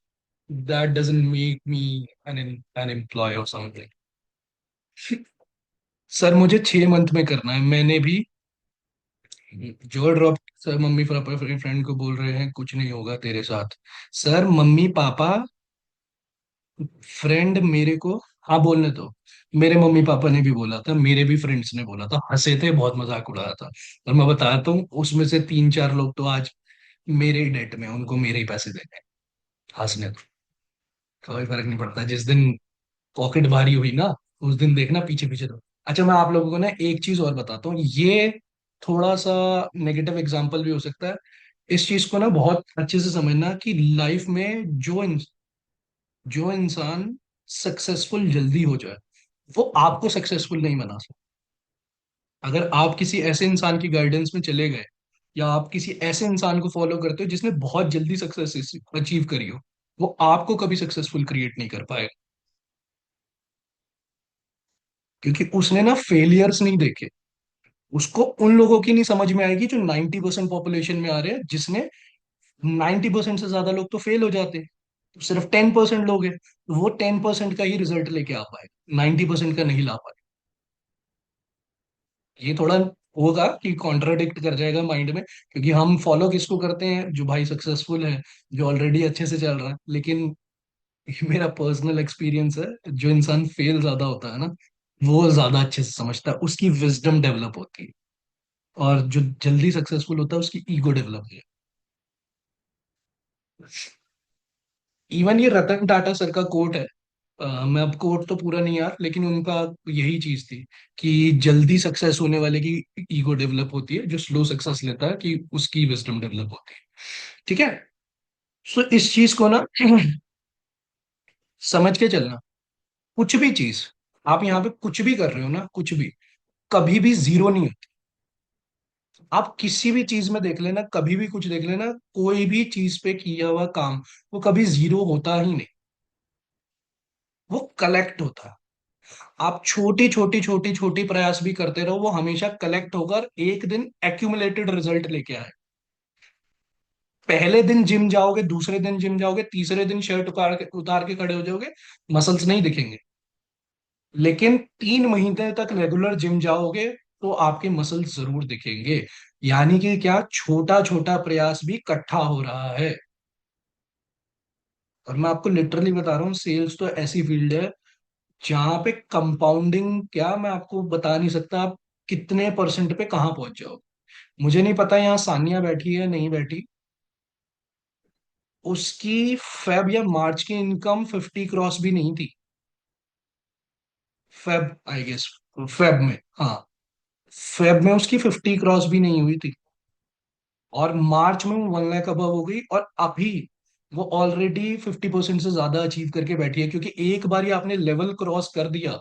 That doesn't make me an an employ or something. Sir मुझे 6 मंथ में करना है, मैंने भी जो ड्रॉप। सर मम्मी पापा फ्रेंड फ्रेंड को बोल रहे हैं कुछ नहीं होगा तेरे साथ। सर मम्मी पापा फ्रेंड मेरे को, हाँ बोलने दो। मेरे मम्मी पापा ने भी बोला था, मेरे भी फ्रेंड्स ने बोला था, हंसे थे, बहुत मजाक उड़ाया था। और मैं बताता हूँ उसमें से 3 4 लोग तो आज मेरे ही डेट में हैं, उनको मेरे ही पैसे देने हैं। हंसने दो, कोई फर्क नहीं पड़ता। जिस दिन पॉकेट भारी हुई ना, उस दिन देखना पीछे पीछे दो। अच्छा, मैं आप लोगों को ना एक चीज और बताता हूँ, ये थोड़ा सा नेगेटिव एग्जाम्पल भी हो सकता है। इस चीज को ना बहुत अच्छे से समझना कि लाइफ में जो इंसान सक्सेसफुल जल्दी हो जाए, वो आपको सक्सेसफुल नहीं बना सकता। अगर आप किसी ऐसे इंसान की गाइडेंस में चले गए, या आप किसी ऐसे इंसान को फॉलो करते हो जिसने बहुत जल्दी सक्सेस अचीव करी हो, वो आपको कभी सक्सेसफुल क्रिएट नहीं कर पाएगा। क्योंकि उसने ना फेलियर्स नहीं देखे। उसको उन लोगों की नहीं समझ में आएगी जो 90% पॉपुलेशन में आ रहे हैं, जिसने 90% से ज्यादा लोग तो फेल हो जाते हैं, तो सिर्फ 10% लोग हैं, तो वो 10% का ही रिजल्ट लेके आ पाए, 90% का नहीं ला पाए। ये थोड़ा होगा कि कॉन्ट्राडिक्ट कर जाएगा माइंड में, क्योंकि हम फॉलो किसको करते हैं, जो भाई सक्सेसफुल है, जो ऑलरेडी अच्छे से चल रहा है। लेकिन ये मेरा पर्सनल एक्सपीरियंस है, जो इंसान फेल ज्यादा होता है ना, वो ज्यादा अच्छे से समझता है, उसकी विजडम डेवलप होती है। और जो जल्दी सक्सेसफुल होता है उसकी ईगो डेवलप होती है। इवन ये रतन टाटा सर का कोट है। मैं अब कोट तो पूरा नहीं यार, लेकिन उनका यही चीज थी कि जल्दी सक्सेस होने वाले की ईगो डेवलप होती है, जो स्लो सक्सेस लेता है कि उसकी विजडम डेवलप होती है। ठीक है। सो इस चीज को ना समझ के चलना। कुछ भी चीज आप यहाँ पे कुछ भी कर रहे हो ना, कुछ भी कभी भी जीरो नहीं होती। आप किसी भी चीज में देख लेना, कभी भी कुछ देख लेना, कोई भी चीज पे किया हुआ काम वो कभी जीरो होता ही नहीं, वो कलेक्ट होता है। आप छोटी छोटी छोटी छोटी प्रयास भी करते रहो, वो हमेशा कलेक्ट होकर एक दिन एक्यूमुलेटेड रिजल्ट लेके आए। पहले दिन जिम जाओगे, दूसरे दिन जिम जाओगे, तीसरे दिन शर्ट उतार के खड़े हो जाओगे, मसल्स नहीं दिखेंगे। लेकिन 3 महीने तक रेगुलर जिम जाओगे तो आपके मसल्स जरूर दिखेंगे। यानी कि क्या, छोटा छोटा प्रयास भी इकट्ठा हो रहा है। और मैं आपको लिटरली बता रहा हूँ, सेल्स तो ऐसी फील्ड है जहां पे कंपाउंडिंग, क्या मैं आपको बता नहीं सकता आप कितने परसेंट पे कहाँ पहुंच जाओगे। मुझे नहीं पता यहाँ सानिया बैठी है नहीं बैठी, उसकी फेब या मार्च की इनकम 50 क्रॉस भी नहीं थी। फेब आई गेस, फेब में, हाँ, फेब में उसकी 50 क्रॉस भी नहीं हुई थी। और मार्च में वो 1 लाख अबव हो गई, और अभी वो ऑलरेडी 50% से ज्यादा अचीव करके बैठी है। क्योंकि एक बार ही आपने लेवल क्रॉस कर दिया,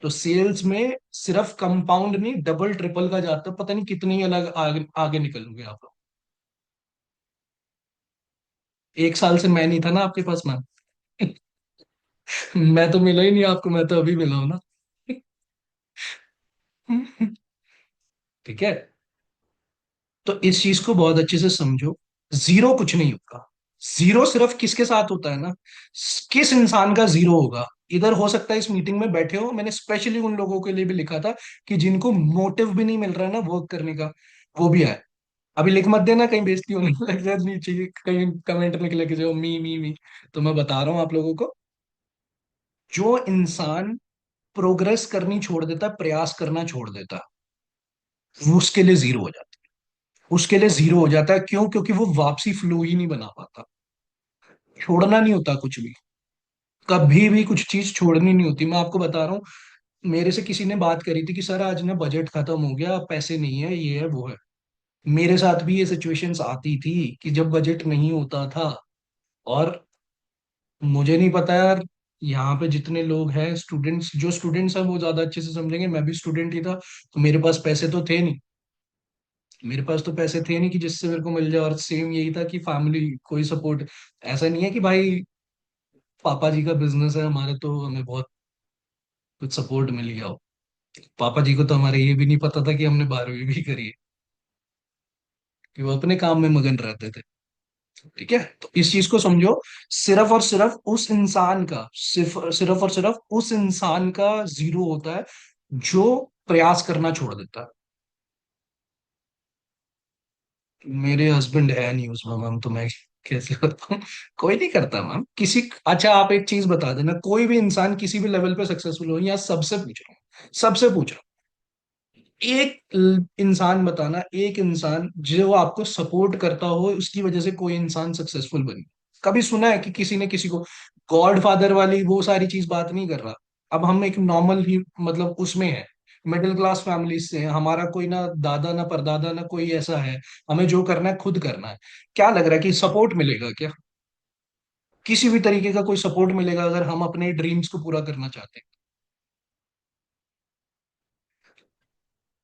तो सेल्स में सिर्फ कंपाउंड नहीं, डबल ट्रिपल का जाता है, पता नहीं कितनी अलग आगे, आगे निकलोगे आप लोग। 1 साल से मैं नहीं था ना आपके पास मैम। मैं तो मिला ही नहीं आपको, मैं तो अभी मिला हूं ना। ठीक है। तो इस चीज को बहुत अच्छे से समझो, जीरो कुछ नहीं होगा। जीरो सिर्फ किसके साथ होता है ना, किस इंसान का जीरो होगा। इधर हो सकता है इस मीटिंग में बैठे हो, मैंने स्पेशली उन लोगों के लिए भी लिखा था कि जिनको मोटिव भी नहीं मिल रहा है ना वर्क करने का, वो भी आए। अभी लिख मत देना, कहीं बेइज्जती होने लग जाए नीचे, कहीं कमेंट में लिख जाओ मी मी मी। तो मैं बता रहा हूँ आप लोगों को, जो इंसान प्रोग्रेस करनी छोड़ देता, प्रयास करना छोड़ देता, वो उसके लिए जीरो हो जाता है। उसके लिए जीरो हो जाता है, क्यों? क्योंकि वो वापसी फ्लो ही नहीं बना पाता। छोड़ना नहीं होता कुछ भी, कभी भी कुछ चीज छोड़नी नहीं होती। मैं आपको बता रहा हूँ, मेरे से किसी ने बात करी थी कि सर आज ना बजट खत्म हो गया, पैसे नहीं है, ये है वो है। मेरे साथ भी ये सिचुएशंस आती थी कि जब बजट नहीं होता था। और मुझे नहीं पता यार, यहाँ पे जितने लोग हैं स्टूडेंट्स, जो स्टूडेंट्स हैं वो ज्यादा अच्छे से समझेंगे, मैं भी स्टूडेंट ही था, तो मेरे पास पैसे तो थे नहीं। मेरे पास तो पैसे थे नहीं कि जिससे मेरे को मिल जाए, और सेम यही था कि फैमिली कोई सपोर्ट ऐसा नहीं है कि भाई पापा जी का बिजनेस है हमारे तो हमें बहुत कुछ सपोर्ट मिल गया हो। पापा जी को तो हमारे ये भी नहीं पता था कि हमने 12वीं भी करी है, कि वो अपने काम में मगन रहते थे। ठीक है, तो इस चीज को समझो। सिर्फ और सिर्फ उस इंसान का, सिर्फ और सिर्फ उस इंसान का जीरो होता है जो प्रयास करना छोड़ देता है। मेरे हस्बैंड है नहीं उसमें मैम, तो मैं कैसे बताऊं। कोई नहीं करता मैम किसी। अच्छा आप एक चीज बता देना, कोई भी इंसान किसी भी लेवल पे सक्सेसफुल हो, या सबसे पूछ रहा हूँ, सबसे पूछ रहा हूँ, एक इंसान बताना, एक इंसान जो आपको सपोर्ट करता हो उसकी वजह से कोई इंसान सक्सेसफुल बने। कभी सुना है कि किसी ने किसी को, गॉड फादर वाली वो सारी चीज बात नहीं कर रहा। अब हम एक नॉर्मल ही मतलब उसमें है, मिडिल क्लास फैमिली से हैं, हमारा कोई ना दादा ना परदादा ना कोई ऐसा है, हमें जो करना है खुद करना है। क्या लग रहा है कि सपोर्ट मिलेगा क्या? किसी भी तरीके का कोई सपोर्ट मिलेगा अगर हम अपने ड्रीम्स को पूरा करना चाहते हैं?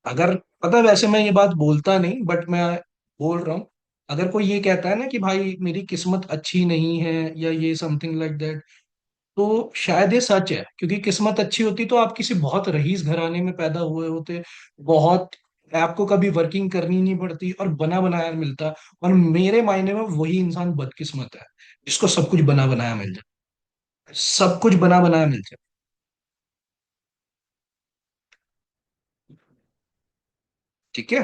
अगर, पता है वैसे मैं ये बात बोलता नहीं बट मैं बोल रहा हूँ, अगर कोई ये कहता है ना कि भाई मेरी किस्मत अच्छी नहीं है या ये समथिंग लाइक दैट, तो शायद ये सच है, क्योंकि किस्मत अच्छी होती तो आप किसी बहुत रईस घराने में पैदा हुए होते, बहुत, आपको कभी वर्किंग करनी नहीं पड़ती और बना बनाया मिलता। और मेरे मायने में वही इंसान बदकिस्मत है जिसको सब कुछ बना बनाया मिल जाए, सब कुछ बना बनाया मिल जाए। ठीक है,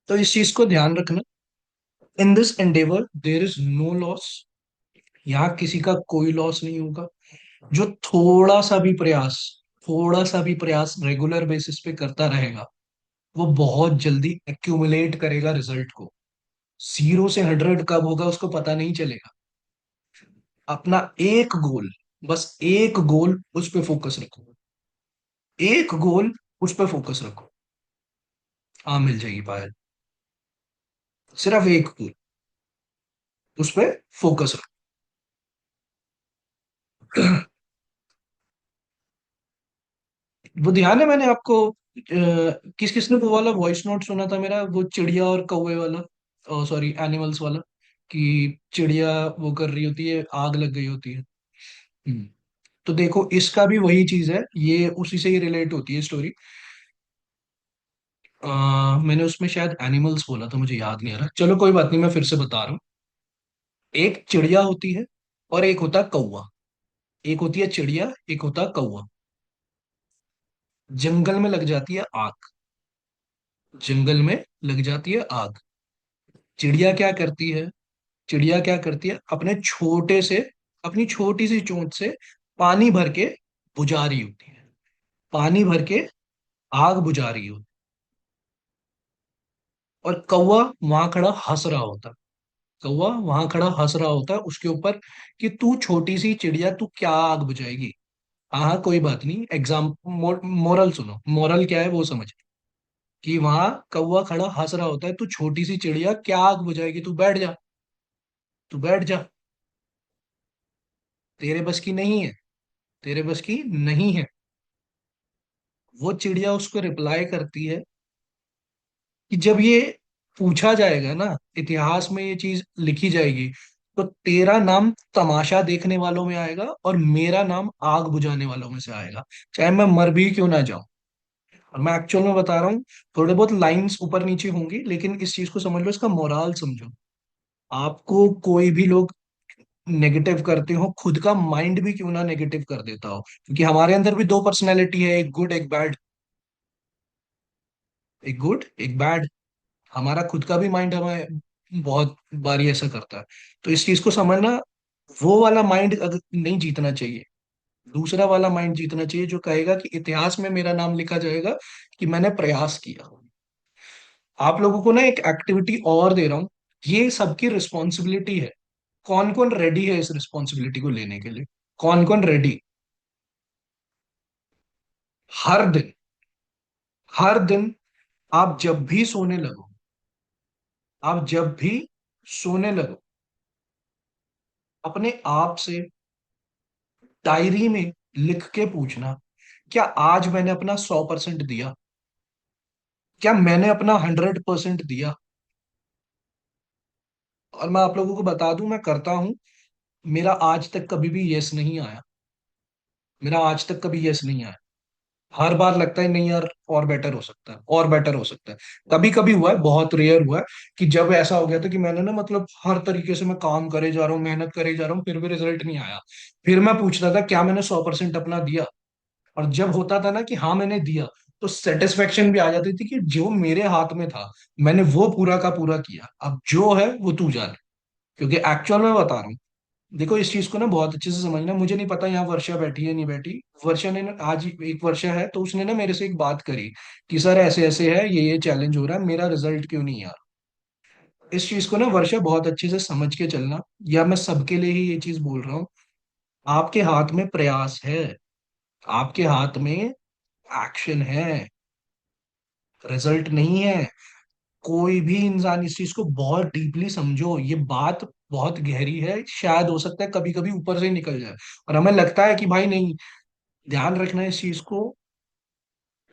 तो इस चीज को ध्यान रखना। In this endeavour there is no loss. यहाँ किसी का कोई लॉस नहीं होगा। जो थोड़ा सा भी प्रयास रेगुलर बेसिस पे करता रहेगा, वो बहुत जल्दी एक्यूमुलेट करेगा रिजल्ट को। 0 से 100 कब होगा उसको पता नहीं चलेगा। अपना एक गोल, बस एक गोल, उस पे फोकस रखो। एक गोल, उस पे फोकस रखो। हाँ मिल जाएगी पायल। सिर्फ एक गोल, उस पे फोकस रखो। वो ध्यान है मैंने आपको किस किसने वो वाला वॉइस नोट सुना था मेरा, वो चिड़िया और कौवे वाला, सॉरी एनिमल्स वाला, कि चिड़िया वो कर रही होती है, आग लग गई होती है। हम्म। तो देखो इसका भी वही चीज है, ये उसी से ही रिलेट होती है स्टोरी। मैंने उसमें शायद एनिमल्स बोला था, मुझे याद नहीं आ रहा, चलो कोई बात नहीं, मैं फिर से बता रहा हूँ। एक चिड़िया होती है और एक होता है कौवा। एक होती है चिड़िया, एक होता है कौवा। जंगल में लग जाती है आग। जंगल में लग जाती है आग। चिड़िया क्या करती है? चिड़िया क्या करती है, अपने छोटे से, अपनी छोटी सी चोंच से पानी भर के बुझा रही होती है। पानी भर के आग बुझा रही होती है। और कौवा वहां खड़ा हंस रहा होता है। कौवा वहां खड़ा हंस रहा होता है उसके ऊपर, कि तू छोटी सी चिड़िया तू क्या आग बुझाएगी। हाँ हाँ कोई बात नहीं, एग्जाम मोरल सुनो, मोरल क्या है वो समझ। कि वहां कौवा खड़ा हंस रहा होता है, तू छोटी सी चिड़िया क्या आग बुझाएगी, तू बैठ जा, तू बैठ जा, तेरे बस की नहीं है, तेरे बस की नहीं है। वो चिड़िया उसको रिप्लाई करती है कि जब ये पूछा जाएगा ना, इतिहास में ये चीज लिखी जाएगी, तो तेरा नाम तमाशा देखने वालों में आएगा और मेरा नाम आग बुझाने वालों में से आएगा, चाहे मैं मर भी क्यों ना जाऊं। और मैं एक्चुअल में बता रहा हूँ, थोड़े बहुत लाइंस ऊपर नीचे होंगी लेकिन इस चीज को समझ लो, इसका मोराल समझो। आपको कोई भी लोग नेगेटिव करते हो, खुद का माइंड भी क्यों ना नेगेटिव कर देता हो, क्योंकि हमारे अंदर भी दो पर्सनैलिटी है, एक गुड एक बैड। एक गुड एक बैड। हमारा खुद का भी माइंड हमें बहुत बारी ऐसा करता है। तो इस चीज को समझना, वो वाला माइंड अगर नहीं जीतना चाहिए, दूसरा वाला माइंड जीतना चाहिए जो कहेगा कि इतिहास में मेरा नाम लिखा जाएगा कि मैंने प्रयास किया। आप लोगों को ना एक एक्टिविटी और दे रहा हूं, ये सबकी रिस्पॉन्सिबिलिटी है। कौन कौन रेडी है इस रिस्पॉन्सिबिलिटी को लेने के लिए? कौन कौन रेडी? हर दिन, हर दिन आप जब भी सोने लगो, आप जब भी सोने लगो, अपने आप से डायरी में लिख के पूछना, क्या आज मैंने अपना 100% दिया? क्या मैंने अपना 100% दिया? और मैं आप लोगों को बता दूं, मैं करता हूं। मेरा आज तक कभी भी यस नहीं आया। मेरा आज तक कभी यस नहीं आया। हर बार लगता है नहीं यार, और बेटर हो सकता है, और बेटर हो सकता है। कभी कभी हुआ है, बहुत रेयर हुआ है, कि जब ऐसा हो गया था कि मैंने ना मतलब हर तरीके से मैं काम करे जा रहा हूँ, मेहनत करे जा रहा हूँ, फिर भी रिजल्ट नहीं आया। फिर मैं पूछता था क्या मैंने 100% अपना दिया। और जब होता था ना कि हाँ मैंने दिया, तो सेटिस्फेक्शन भी आ जाती थी कि जो मेरे हाथ में था मैंने वो पूरा का पूरा किया। अब जो है वो तू जाने। क्योंकि एक्चुअल में बता रहा हूँ, देखो इस चीज को ना बहुत अच्छे से समझना। मुझे नहीं पता यहाँ वर्षा बैठी है नहीं बैठी। वर्षा ने आज एक वर्षा है तो उसने ना मेरे से एक बात करी कि सर ऐसे ऐसे है, ये चैलेंज हो रहा है, मेरा रिजल्ट क्यों नहीं आ रहा। इस चीज को ना वर्षा बहुत अच्छे से समझ के चलना, या मैं सबके लिए ही ये चीज बोल रहा हूँ। आपके हाथ में प्रयास है, आपके हाथ में एक्शन है, रिजल्ट नहीं है। कोई भी इंसान, इस चीज को बहुत डीपली समझो, ये बात बहुत गहरी है। शायद हो सकता है कभी कभी ऊपर से ही निकल जाए, और हमें लगता है कि भाई नहीं, ध्यान रखना इस चीज को।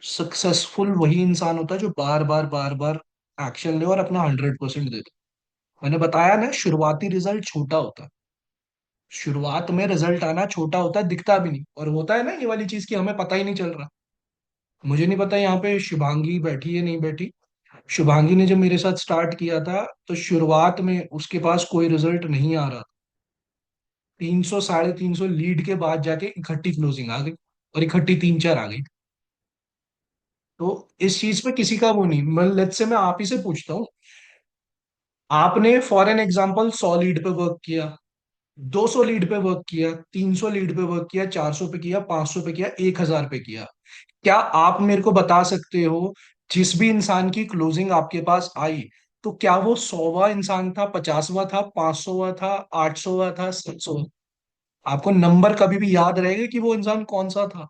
सक्सेसफुल वही इंसान होता है जो बार बार बार बार एक्शन ले और अपना 100% दे दे। मैंने बताया ना, शुरुआती रिजल्ट छोटा होता है। शुरुआत में रिजल्ट आना छोटा होता है, दिखता भी नहीं, और होता है ना ये वाली चीज की हमें पता ही नहीं चल रहा। मुझे नहीं पता यहाँ पे शुभांगी बैठी है नहीं बैठी। शुभांगी ने जब मेरे साथ स्टार्ट किया था, तो शुरुआत में उसके पास कोई रिजल्ट नहीं आ रहा। 300 350 लीड के बाद जाके इकट्ठी क्लोजिंग आ गई, और इकट्ठी 3 4 आ गई। तो इस चीज पे किसी का वो नहीं। मैं लेट्स से मैं आप ही से पूछता हूँ, आपने फॉर एन एग्जाम्पल 100 लीड पे वर्क किया, 200 लीड पे वर्क किया, 300 लीड पे वर्क किया, 400 पे किया, 500 पे किया, 1000 पे किया। क्या आप मेरे को बता सकते हो, जिस भी इंसान की क्लोजिंग आपके पास आई, तो क्या वो 100वां इंसान था, 50वां था, 500वां था, 800वां था, 700? आपको नंबर कभी भी याद रहेगा कि वो इंसान कौन सा था?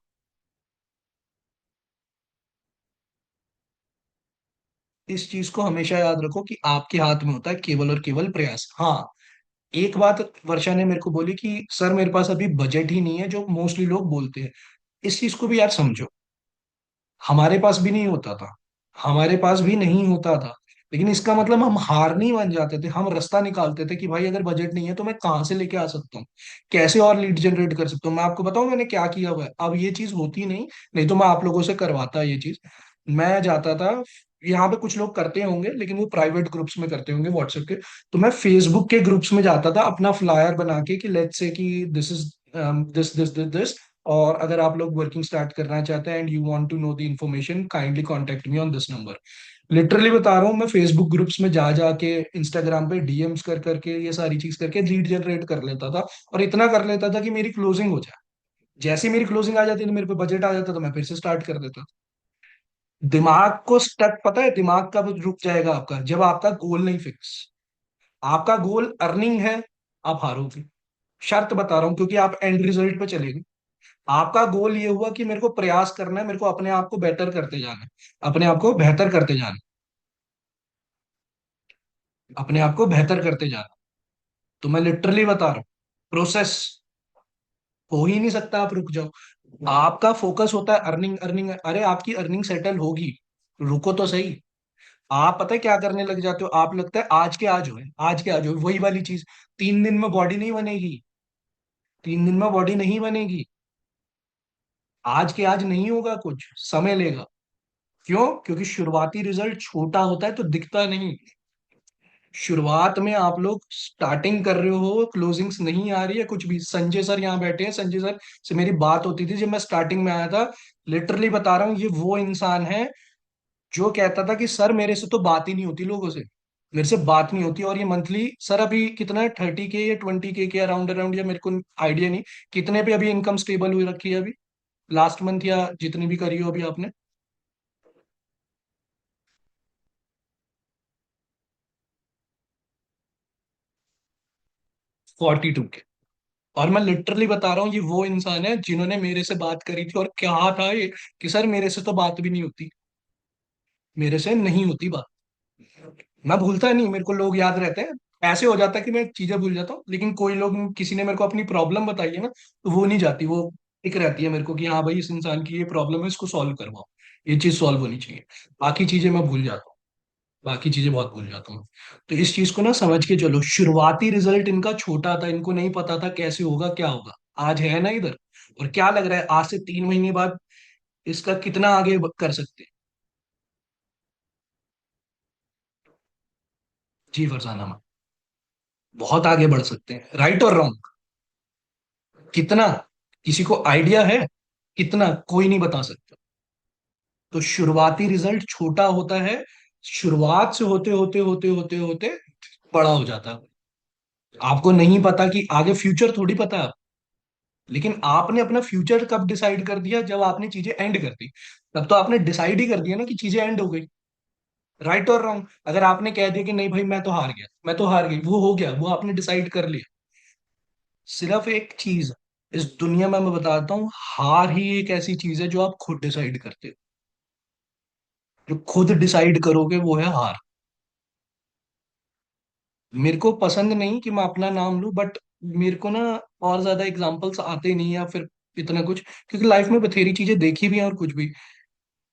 इस चीज को हमेशा याद रखो कि आपके हाथ में होता है केवल और केवल प्रयास। हाँ, एक बात वर्षा ने मेरे को बोली कि सर मेरे पास अभी बजट ही नहीं है, जो मोस्टली लोग बोलते हैं। इस चीज को भी यार समझो, हमारे पास भी नहीं होता था। हमारे पास भी नहीं होता था, लेकिन इसका मतलब हम हार नहीं मान जाते थे। हम रास्ता निकालते थे कि भाई अगर बजट नहीं है तो मैं कहाँ से लेके आ सकता हूँ, कैसे और लीड जनरेट कर सकता हूँ। मैं आपको बताऊं मैंने क्या किया हुआ है। अब ये चीज होती नहीं, नहीं तो मैं आप लोगों से करवाता ये चीज। मैं जाता था, यहाँ पे कुछ लोग करते होंगे लेकिन वो प्राइवेट ग्रुप्स में करते होंगे व्हाट्सएप के। तो मैं फेसबुक के ग्रुप्स में जाता था अपना फ्लायर बना के कि लेट्स से कि this is this this this this, और अगर आप लोग वर्किंग स्टार्ट करना चाहते हैं and you want to know the information, kindly contact me on this number. Literally बता रहा हूँ, मैं फेसबुक ग्रुप्स में जा जाके, इंस्टाग्राम पे डीएम्स कर करके, ये सारी चीज करके लीड जनरेट कर लेता था। और इतना कर लेता था कि मेरी क्लोजिंग हो जाए। जैसे ही मेरी क्लोजिंग आ जाती थी, मेरे पे बजट आ जाता, तो मैं फिर से स्टार्ट कर देता। दिमाग को स्टक, पता है दिमाग कब रुक जाएगा आपका? जब आपका गोल नहीं फिक्स। आपका गोल अर्निंग है, आप हारोगे। शर्त बता रहा हूँ, क्योंकि आप एंड रिजल्ट पे चले गए। आपका गोल ये हुआ कि मेरे को प्रयास करना है, मेरे को अपने आप को बेटर करते जाना है, अपने आप को बेहतर करते जाना है, अपने आप को बेहतर करते जाना है। तो मैं लिटरली बता रहा हूँ, प्रोसेस हो ही नहीं सकता आप रुक जाओ। आपका फोकस होता है अर्निंग अर्निंग, अरे आपकी अर्निंग सेटल होगी, रुको तो सही। आप पता है क्या करने लग जाते हो, आप लगता है आज के आज हो, आज के आज हो, वही वाली चीज। 3 दिन में बॉडी नहीं बनेगी, 3 दिन में बॉडी नहीं बनेगी। आज के आज नहीं होगा, कुछ समय लेगा। क्यों? क्योंकि शुरुआती रिजल्ट छोटा होता है तो दिखता नहीं। शुरुआत में आप लोग स्टार्टिंग कर रहे हो, क्लोजिंग्स नहीं आ रही है कुछ भी। संजय सर यहाँ बैठे हैं, संजय सर से मेरी बात होती थी जब मैं स्टार्टिंग में आया था। लिटरली बता रहा हूँ, ये वो इंसान है जो कहता था कि सर मेरे से तो बात ही नहीं होती लोगों से, मेरे से बात नहीं होती। और ये मंथली सर अभी कितना है, 30K या 20K के अराउंड अराउंड, या मेरे को आइडिया नहीं कितने पे अभी इनकम स्टेबल हुई रखी है अभी, लास्ट मंथ या जितनी भी करी हो अभी आपने। 42K। और मैं लिटरली बता रहा हूँ, ये वो इंसान है जिन्होंने मेरे से बात करी थी, और क्या था ये कि सर मेरे से तो बात भी नहीं होती, मेरे से नहीं होती बात। मैं भूलता नहीं, मेरे को लोग याद रहते हैं। ऐसे हो जाता है कि मैं चीजें भूल जाता हूँ, लेकिन कोई लोग, किसी ने मेरे को अपनी प्रॉब्लम बताई है ना, तो वो नहीं जाती, वो टिक रहती है मेरे को कि हाँ भाई इस इंसान की ये प्रॉब्लम है, इसको सॉल्व करवाओ, ये चीज सॉल्व होनी चाहिए। बाकी चीजें मैं भूल जाता हूँ, बाकी चीजें बहुत भूल जाता हूँ। तो इस चीज को ना समझ के चलो, शुरुआती रिजल्ट इनका छोटा था, इनको नहीं पता था कैसे होगा क्या होगा। आज है ना इधर, और क्या लग रहा है आज से 3 महीने बाद इसका कितना आगे कर सकते हैं। जी फरजाना मैम, बहुत आगे बढ़ सकते हैं, राइट और रॉन्ग। कितना, किसी को आइडिया है? कितना, कोई नहीं बता सकता। तो शुरुआती रिजल्ट छोटा होता है, शुरुआत से होते होते होते होते होते बड़ा हो जाता है। आपको नहीं पता कि आगे फ्यूचर थोड़ी पता है, लेकिन आपने अपना फ्यूचर कब डिसाइड कर दिया, जब आपने चीजें एंड कर दी। तब तो आपने डिसाइड ही कर दिया ना कि चीजें एंड हो गई। राइट और रॉन्ग, अगर आपने कह दिया कि नहीं भाई मैं तो हार गया, मैं तो हार गई, वो हो गया, वो आपने डिसाइड कर लिया। सिर्फ एक चीज इस दुनिया में मैं बताता हूँ, हार ही एक ऐसी चीज है जो आप खुद डिसाइड करते हो। जो खुद डिसाइड करोगे वो है हार। मेरे को पसंद नहीं कि मैं अपना नाम लूं, बट मेरे को ना और ज्यादा एग्जांपल्स आते नहीं, या फिर इतना कुछ, क्योंकि लाइफ में बथेरी चीजें देखी भी हैं, और कुछ भी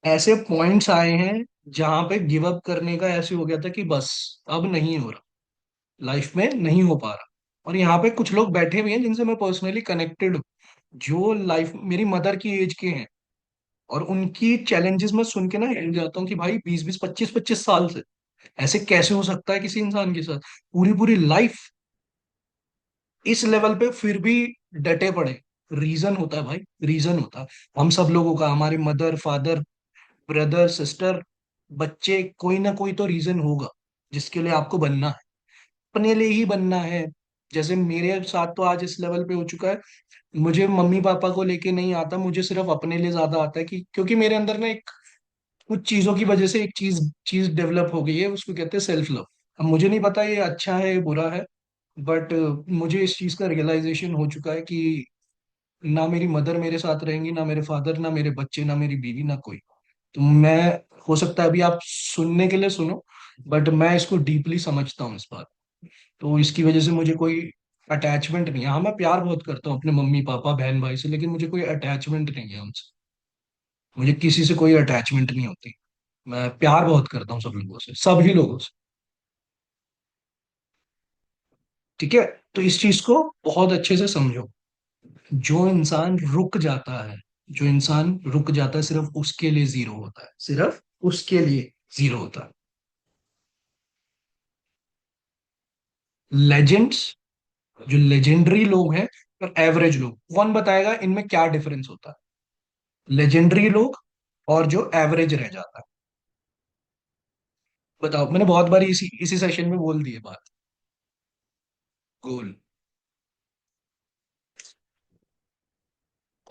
ऐसे पॉइंट्स आए हैं जहां पे गिव अप करने का ऐसे हो गया था कि बस अब नहीं हो रहा, लाइफ में नहीं हो पा रहा। और यहाँ पे कुछ लोग बैठे हुए हैं जिनसे मैं पर्सनली कनेक्टेड हूँ, जो लाइफ मेरी मदर की एज के हैं, और उनकी चैलेंजेस मैं सुन के ना हिल जाता हूँ कि भाई 20-20 25-25 साल से ऐसे कैसे हो सकता है किसी इंसान के साथ, पूरी पूरी लाइफ इस लेवल पे फिर भी डटे पड़े। रीजन होता है भाई, रीजन होता है। हम सब लोगों का, हमारे मदर फादर ब्रदर सिस्टर बच्चे, कोई ना कोई तो रीजन होगा जिसके लिए आपको बनना है, अपने लिए ही बनना है। जैसे मेरे साथ तो आज इस लेवल पे हो चुका है, मुझे मम्मी पापा को लेके नहीं आता, मुझे सिर्फ अपने लिए ज्यादा आता है, कि क्योंकि मेरे अंदर ना एक कुछ चीजों की वजह से एक चीज चीज डेवलप हो गई है, उसको कहते हैं सेल्फ लव। अब मुझे नहीं पता ये अच्छा है ये बुरा है, बट मुझे इस चीज का रियलाइजेशन हो चुका है कि ना मेरी मदर मेरे साथ रहेंगी, ना मेरे फादर, ना मेरे बच्चे, ना मेरी बीवी, ना कोई। तो मैं, हो सकता है अभी आप सुनने के लिए सुनो, बट मैं इसको डीपली समझता हूँ इस बात। तो इसकी वजह से मुझे कोई अटैचमेंट नहीं है। हाँ मैं प्यार बहुत करता हूँ अपने मम्मी पापा बहन भाई से, लेकिन मुझे कोई अटैचमेंट नहीं है उनसे। मुझे किसी से कोई अटैचमेंट नहीं होती। मैं प्यार बहुत करता हूँ सब लोगों से, सभी लोगों से। ठीक है, तो इस चीज को बहुत अच्छे से समझो। जो इंसान रुक जाता है, जो इंसान रुक जाता है, सिर्फ उसके लिए जीरो होता है, सिर्फ उसके लिए जीरो होता है। लेजेंड्स, जो लेजेंडरी लोग हैं, और एवरेज लोग, कौन बताएगा इनमें क्या डिफरेंस होता है? लेजेंडरी लोग और जो एवरेज रह जाता है। बताओ, मैंने बहुत बार इसी इसी सेशन में बोल दी है बात। गोल।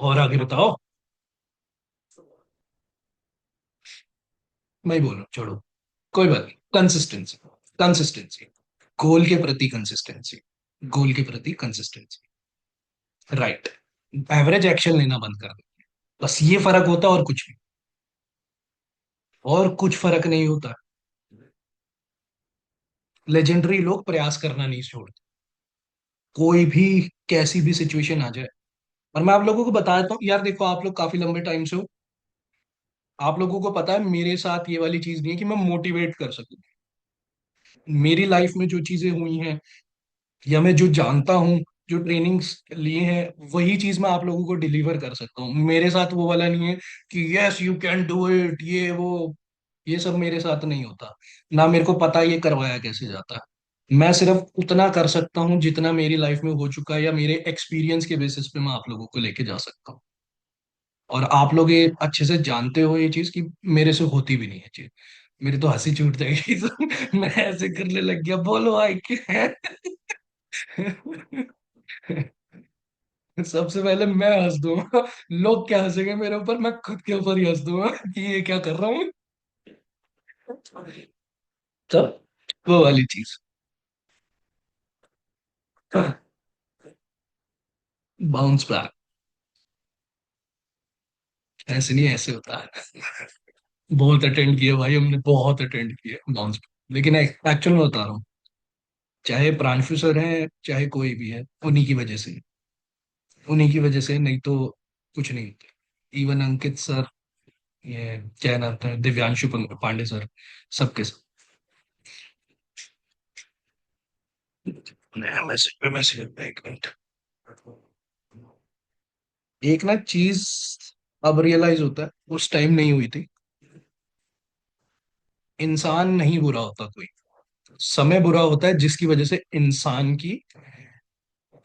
और आगे बताओ। मैं ही बोल रहा हूँ, छोड़ो, कोई बात नहीं। कंसिस्टेंसी, कंसिस्टेंसी, गोल के प्रति कंसिस्टेंसी, गोल के प्रति कंसिस्टेंसी। राइट। एवरेज एक्शन लेना बंद कर दो, बस ये फर्क होता है, और कुछ नहीं, और कुछ फर्क नहीं होता। लेजेंडरी लोग प्रयास करना नहीं छोड़ते, कोई भी कैसी भी सिचुएशन आ जाए। और मैं आप लोगों को बताता हूँ यार, देखो आप लोग काफी लंबे टाइम से हो, आप लोगों को पता है मेरे साथ ये वाली चीज नहीं है कि मैं मोटिवेट कर सकूं। मेरी लाइफ में जो चीजें हुई हैं, या मैं जो जानता हूँ, जो ट्रेनिंग्स लिए हैं, वही चीज मैं आप लोगों को डिलीवर कर सकता हूँ। मेरे साथ वो वाला नहीं है कि yes you can do it, ये वो, ये सब मेरे साथ नहीं होता। ना मेरे को पता ये करवाया कैसे जाता है। मैं सिर्फ उतना कर सकता हूँ जितना मेरी लाइफ में हो चुका है, या मेरे एक्सपीरियंस के बेसिस पे मैं आप लोगों को लेके जा सकता हूँ। और आप लोग ये अच्छे से जानते हो ये चीज, कि मेरे से होती भी नहीं है चीज। मेरी तो हंसी छूट जाएगी तो मैं ऐसे करने लग गया, बोलो आई क्या है। सबसे पहले मैं हंस दूंगा, लोग क्या हंसेंगे मेरे ऊपर, मैं खुद के ऊपर ही हंस दूंगा कि ये क्या कर रहा हूँ। तो वो वाली चीज, बाउंस बैक। ऐसे नहीं, ऐसे होता है। बहुत अटेंड किया भाई हमने, बहुत अटेंड किया बाउंस बैक, लेकिन एक्चुअल में बता रहा हूँ, चाहे प्रांशु सर है चाहे कोई भी है, उन्हीं की वजह से, उन्हीं की वजह से, नहीं तो कुछ नहीं होता। इवन अंकित सर, ये क्या नाम था, दिव्यांशु पांडे सर, सबके सब। नया मैसेज पे मैसेज, एक मिनट। एक ना चीज अब रियलाइज होता है, उस टाइम नहीं हुई थी। इंसान नहीं बुरा होता कोई, समय बुरा होता है जिसकी वजह से इंसान की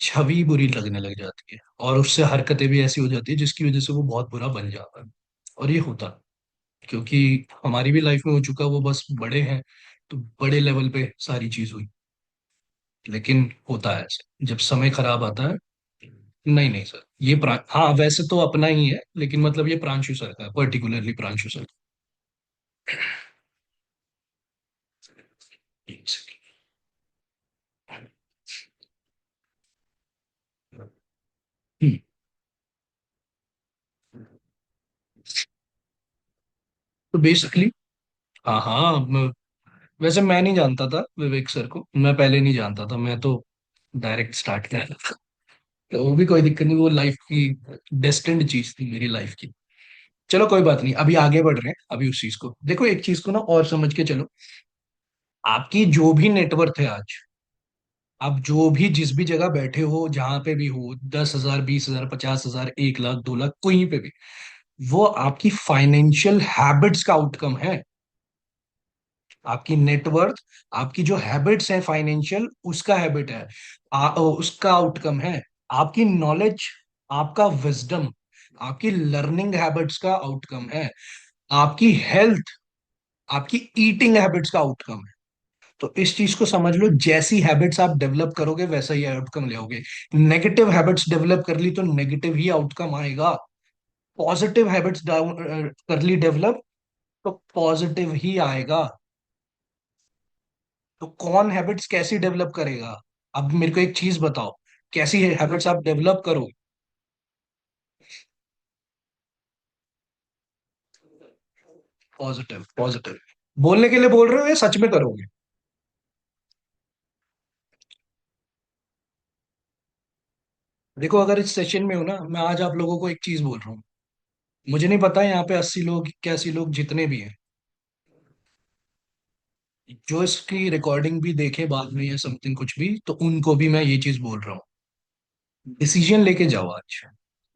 छवि बुरी लगने लग जाती है, और उससे हरकतें भी ऐसी हो जाती है जिसकी वजह से वो बहुत बुरा बन जाता है। और ये होता है, क्योंकि हमारी भी लाइफ में हो चुका, वो बस बड़े हैं तो बड़े लेवल पे सारी चीज हुई। लेकिन होता है ऐसे जब समय खराब आता है। नहीं नहीं सर, ये हाँ वैसे तो अपना ही है, लेकिन मतलब ये प्रांशु सर का, पर्टिकुलरली प्रांशु सर। एक सेकंड। तो बेसिकली, हाँ हाँ, वैसे मैं नहीं जानता था विवेक सर को, मैं पहले नहीं जानता था, मैं तो डायरेक्ट स्टार्ट किया था। तो वो भी कोई दिक्कत नहीं, वो लाइफ की डेस्टिन्ड चीज थी मेरी लाइफ की। चलो कोई बात नहीं, अभी आगे बढ़ रहे हैं, अभी उस चीज को देखो, एक चीज को ना और समझ के चलो। आपकी जो भी नेटवर्थ है आज, आप जो भी जिस भी जगह बैठे हो, जहां पे भी हो, 10,000, 20,000, 50,000, 1 लाख, 2 लाख, कहीं पे भी, वो आपकी फाइनेंशियल हैबिट्स का आउटकम है। आपकी नेटवर्थ, आपकी जो हैबिट्स है फाइनेंशियल, उसका हैबिट है, उसका आउटकम है। आपकी नॉलेज, आपका विजडम, आपकी लर्निंग हैबिट्स का आउटकम है। आपकी हेल्थ, आपकी ईटिंग हैबिट्स का आउटकम है। तो इस चीज को समझ लो, जैसी हैबिट्स आप डेवलप करोगे वैसा ही आउटकम ले। नेगेटिव हैबिट्स डेवलप कर ली तो नेगेटिव ही आउटकम आएगा। पॉजिटिव हैबिट्स डाउन कर ली डेवलप, तो पॉजिटिव ही आएगा। तो कौन हैबिट्स कैसी डेवलप करेगा? अब मेरे को एक चीज बताओ, कैसी हैबिट्स आप डेवलप करो? Positive, positive. बोलने के लिए बोल रहे हो या सच में करोगे? देखो, अगर इस सेशन में हो ना, मैं आज आप लोगों को एक चीज बोल रहा हूँ। मुझे नहीं पता यहाँ पे 80 लोग, 81 लोग, जितने भी हैं, जो इसकी रिकॉर्डिंग भी देखे बाद में या समथिंग कुछ भी, तो उनको भी मैं ये चीज बोल रहा हूँ। डिसीजन लेके जाओ आज।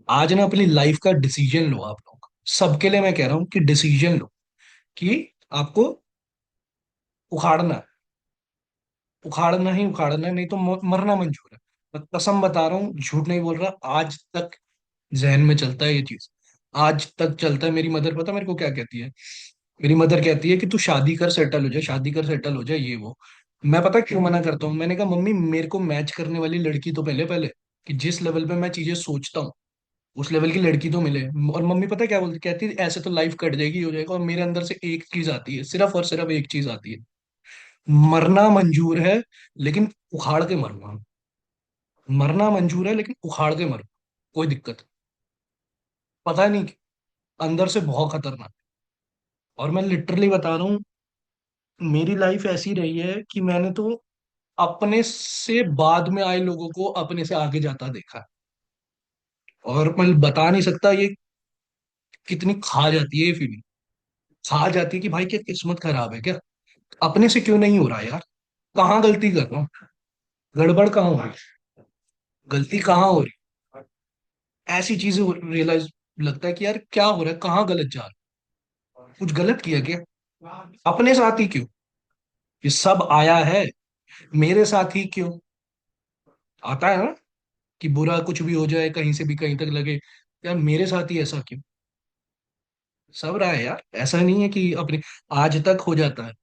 आज ना अपनी लाइफ का डिसीजन लो आप लोग। सबके लिए मैं कह रहा हूँ कि डिसीजन लो, कि आपको उखाड़ना है। उखाड़ना ही उखाड़ना है, नहीं तो मरना मंजूर है। मैं कसम बता रहा हूँ, झूठ नहीं बोल रहा, आज तक जहन में चलता है ये चीज। आज तक चलता है। मेरी मदर पता मेरे को क्या कहती है? मेरी मदर कहती है कि तू शादी कर, सेटल हो जाए, शादी कर, सेटल हो जाए, ये वो। मैं पता क्यों मना करता हूँ? मैंने कहा मम्मी, मेरे को मैच करने वाली लड़की तो पहले पहले, कि जिस लेवल पे मैं चीजें सोचता हूँ उस लेवल की लड़की तो मिले। और मम्मी पता क्या बोलती, कहती है ऐसे तो लाइफ कट जाएगी, हो जाएगा। और मेरे अंदर से एक चीज आती है, सिर्फ और सिर्फ एक चीज आती है, मरना मंजूर है, लेकिन उखाड़ के मरना। मरना मंजूर है लेकिन उखाड़ के मरना, कोई दिक्कत। पता नहीं, अंदर से बहुत खतरनाक। और मैं लिटरली बता रहा हूँ, मेरी लाइफ ऐसी रही है कि मैंने तो अपने से बाद में आए लोगों को अपने से आगे जाता देखा है। और मैं बता नहीं सकता ये कितनी खा जाती है, ये फीलिंग खा जाती है कि भाई क्या किस्मत खराब है क्या, अपने से क्यों नहीं हो रहा यार, कहाँ गलती कर रहा हूँ, गड़बड़ कहाँ हो रही, गलती कहाँ हो रही। ऐसी चीजें रियलाइज, लगता है कि यार क्या हो रहा है, कहाँ गलत जा रहा है, कुछ गलत किया क्या, अपने साथ ही क्यों ये सब आया है, मेरे साथ ही क्यों आता है ना, कि बुरा कुछ भी हो जाए, कहीं से भी कहीं तक लगे, यार मेरे साथ ही ऐसा क्यों। सब रहा है यार, ऐसा नहीं है कि अपने, आज तक हो जाता है।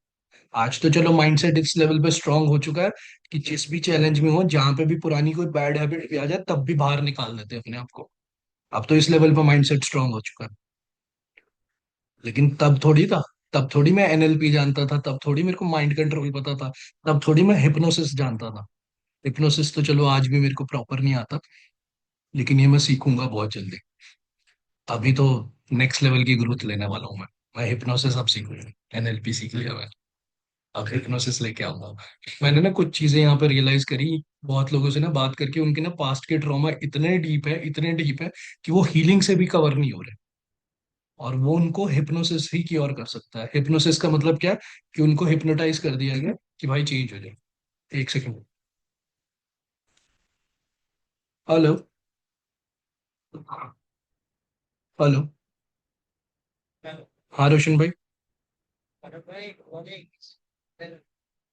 आज तो चलो माइंडसेट इस लेवल पे स्ट्रांग हो चुका है कि जिस भी चैलेंज में हो, जहां पे भी पुरानी कोई बैड हैबिट भी आ जाए, तब भी बाहर निकाल देते हैं अपने आप को। अब तो इस लेवल पे माइंडसेट स्ट्रांग हो चुका है। लेकिन तब थोड़ी था, तब थोड़ी मैं एनएलपी जानता था, तब थोड़ी मेरे को माइंड कंट्रोल पता था, तब थोड़ी मैं हिप्नोसिस जानता था। हिप्नोसिस तो चलो आज भी मेरे को प्रॉपर नहीं आता, लेकिन ये मैं सीखूंगा बहुत जल्दी। अभी तो नेक्स्ट लेवल की ग्रोथ लेने वाला हूँ मैं हिप्नोसिस अब सीखूंगा, एनएलपी सीख लिया मैं। अब हिप्नोसिस लेके आऊंगा। मैंने ना कुछ चीजें यहाँ पे रियलाइज करी, बहुत लोगों से ना बात करके, उनके ना पास्ट के ट्रॉमा इतने डीप है, इतने डीप है कि वो हीलिंग से भी कवर नहीं हो रहे। और वो उनको हिप्नोसिस ही क्योर कर सकता है। हिप्नोसिस का मतलब क्या है? कि उनको हिप्नोटाइज कर दिया गया कि भाई चेंज हो जाए। एक सेकंड। हेलो। हेलो। हाँ रोशन भाई।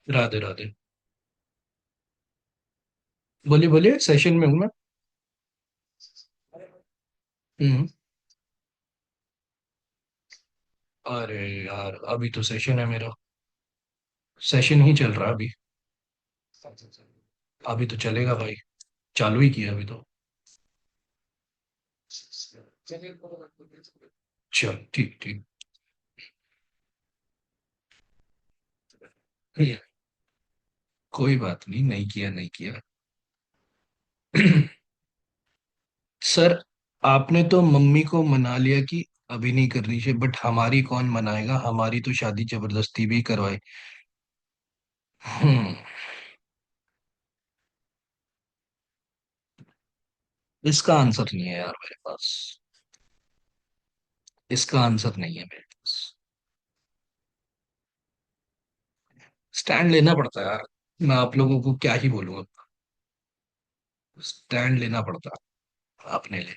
राधे राधे। बोलिए बोलिए, सेशन में हूँ मैं। हम्म। अरे यार, अभी तो सेशन है मेरा। सेशन ही चल रहा है अभी। अभी तो चलेगा भाई। चालू ही किया अभी तो। चल ठीक ठीक। हम्म, कोई बात नहीं, नहीं किया नहीं किया। सर, आपने तो मम्मी को मना लिया कि अभी नहीं करनी चाहिए, बट हमारी कौन मनाएगा? हमारी तो शादी जबरदस्ती भी करवाए। हम्म। इसका आंसर नहीं है यार मेरे पास। इसका आंसर नहीं है मेरे पास। स्टैंड लेना पड़ता है यार। मैं आप लोगों को क्या ही बोलूंगा। स्टैंड लेना पड़ता है अपने लिए।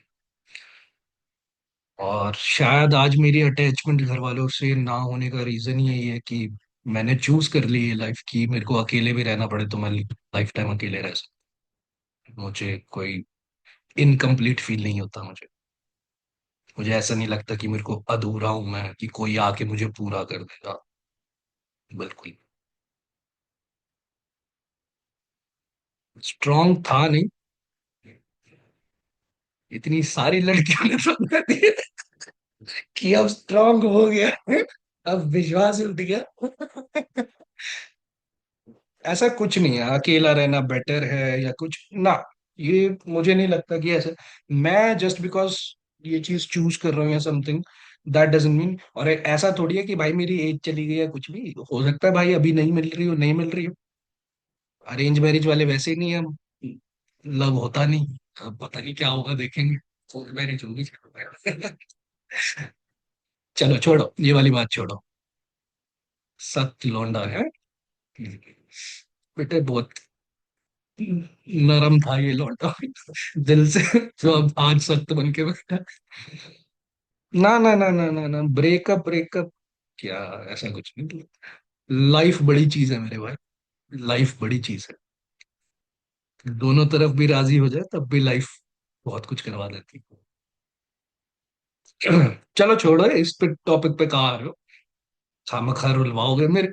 और शायद आज मेरी अटैचमेंट घर वालों से ना होने का रीजन यही है कि मैंने चूज कर ली है लाइफ की, मेरे को अकेले भी रहना पड़े तो मैं लाइफ टाइम अकेले रह सकता हूं। मुझे कोई इनकम्प्लीट फील नहीं होता मुझे। मुझे ऐसा नहीं लगता कि मेरे को अधूरा हूं मैं, कि कोई आके मुझे पूरा कर देगा। बिल्कुल। स्ट्रांग था नहीं। इतनी सारी लड़कियों ने समझा दिया कि अब स्ट्रांग हो गया है, अब विश्वास उठ गया। ऐसा कुछ नहीं है, अकेला रहना बेटर है या कुछ ना। ये मुझे नहीं लगता कि ऐसा। मैं जस्ट बिकॉज ये चीज चूज कर रहा हूँ या समथिंग, दैट डजंट मीन। और ऐसा थोड़ी है कि भाई मेरी एज चली गई है, कुछ भी हो सकता है भाई, अभी नहीं मिल रही हो, नहीं मिल रही हो। अरेंज मैरिज वाले वैसे ही नहीं है हम। लव होता नहीं। अब पता नहीं क्या होगा, देखेंगे। फोर्थ मैरिज होगी। चलो छोड़ो, ये वाली बात छोड़ो। सख्त लौंडा है बेटे, बहुत नरम था ये लौंडा दिल से। जो अब आज सख्त बन के बैठा है। ना ना ना ना ना ना, ब्रेकअप ब्रेकअप क्या? ऐसा कुछ नहीं। लाइफ बड़ी चीज है मेरे भाई। लाइफ बड़ी चीज है। दोनों तरफ भी राजी हो जाए तब भी लाइफ बहुत कुछ करवा देती है। चलो छोड़ो, इस पे टॉपिक पे कहाँ आ रहे हो? खामखा रुलवाओगे मेरे।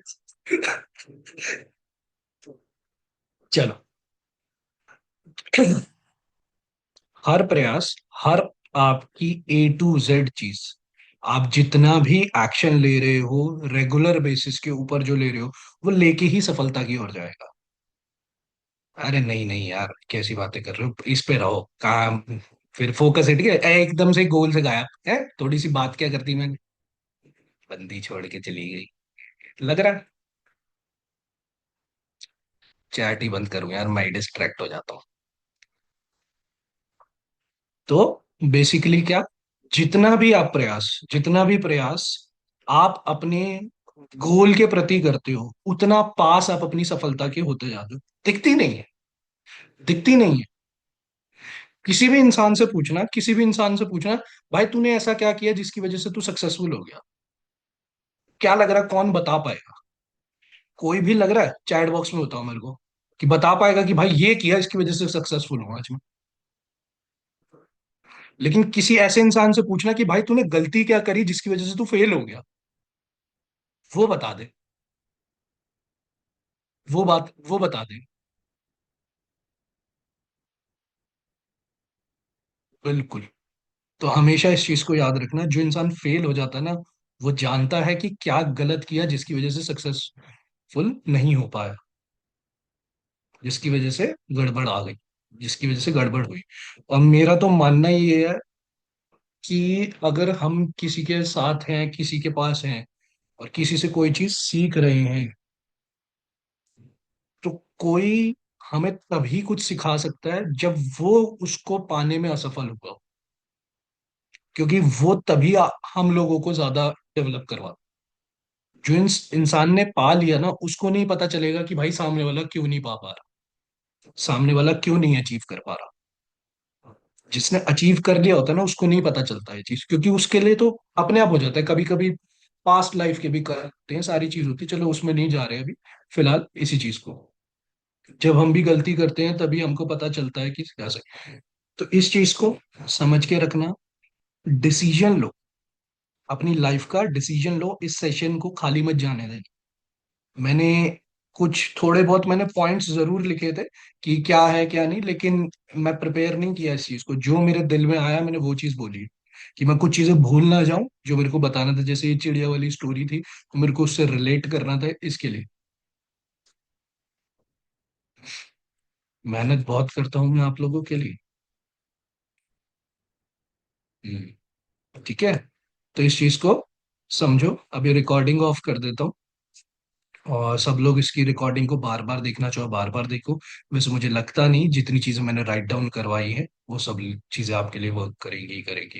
चलो। हर प्रयास, हर आपकी A to Z चीज, आप जितना भी एक्शन ले रहे हो, रेगुलर बेसिस के ऊपर जो ले रहे हो, वो लेके ही सफलता की ओर जाएगा। अरे नहीं नहीं यार, कैसी बातें कर रहे हो? इस पे रहो काम। फिर फोकस हट गया एकदम से, गोल से गायब है। थोड़ी सी बात क्या करती मैंने, बंदी छोड़ के चली गई। लग रहा है। चैट ही बंद करूं यार, मैं डिस्ट्रैक्ट हो जाता हूँ। तो बेसिकली क्या, जितना भी प्रयास आप अपने गोल के प्रति करते हो, उतना पास आप अपनी सफलता के होते जाते हो। दिखती नहीं है। दिखती नहीं है। किसी भी इंसान से पूछना, भाई तूने ऐसा क्या किया जिसकी वजह से तू सक्सेसफुल हो गया? क्या लग रहा है, कौन बता पाएगा? कोई भी लग रहा है? चैट बॉक्स में बताओ मेरे को कि बता पाएगा कि भाई ये किया इसकी वजह से सक्सेसफुल हुआ आज मैं। लेकिन किसी ऐसे इंसान से पूछना कि भाई तूने गलती क्या करी जिसकी वजह से तू फेल हो गया, वो बता दे। वो बता दे। बिल्कुल। तो हमेशा इस चीज को याद रखना, जो इंसान फेल हो जाता है ना, वो जानता है कि क्या गलत किया जिसकी वजह से सक्सेसफुल नहीं हो पाया, जिसकी वजह से गड़बड़ आ गई, जिसकी वजह से गड़बड़ हुई। और मेरा तो मानना ये है कि अगर हम किसी के साथ हैं, किसी के पास हैं, और किसी से कोई चीज सीख रहे हैं, कोई हमें तभी कुछ सिखा सकता है जब वो उसको पाने में असफल हुआ हो। क्योंकि वो तभी हम लोगों को ज्यादा डेवलप करवा। जो इंसान ने पा लिया ना, उसको नहीं पता चलेगा कि भाई सामने वाला क्यों नहीं पा पा रहा, सामने वाला क्यों नहीं अचीव कर पा रहा। जिसने अचीव कर लिया होता है ना, उसको नहीं पता चलता है चीज, क्योंकि उसके लिए तो अपने आप हो जाता है। कभी कभी पास्ट लाइफ के भी करते हैं, सारी चीज होती है, चलो उसमें नहीं जा रहे अभी, फिलहाल इसी चीज को। जब हम भी गलती करते हैं तभी हमको पता चलता है कि कैसे। तो इस चीज को समझ के रखना। डिसीजन लो, अपनी लाइफ का डिसीजन लो, इस सेशन को खाली मत जाने देना। मैंने कुछ थोड़े बहुत मैंने पॉइंट्स जरूर लिखे थे कि क्या है क्या नहीं, लेकिन मैं प्रिपेयर नहीं किया इस चीज को। जो मेरे दिल में आया मैंने वो चीज बोली, कि मैं कुछ चीजें भूल ना जाऊं जो मेरे को बताना था। जैसे ये चिड़िया वाली स्टोरी थी, तो मेरे को उससे रिलेट करना था, इसके लिए मेहनत बहुत करता हूं मैं आप लोगों के लिए। ठीक है, तो इस चीज को समझो। अभी रिकॉर्डिंग ऑफ कर देता हूँ, और सब लोग इसकी रिकॉर्डिंग को बार बार देखना चाहो बार बार देखो। वैसे मुझे लगता नहीं जितनी चीजें मैंने राइट डाउन करवाई है वो सब चीजें आपके लिए वर्क करेंगी ही करेंगी।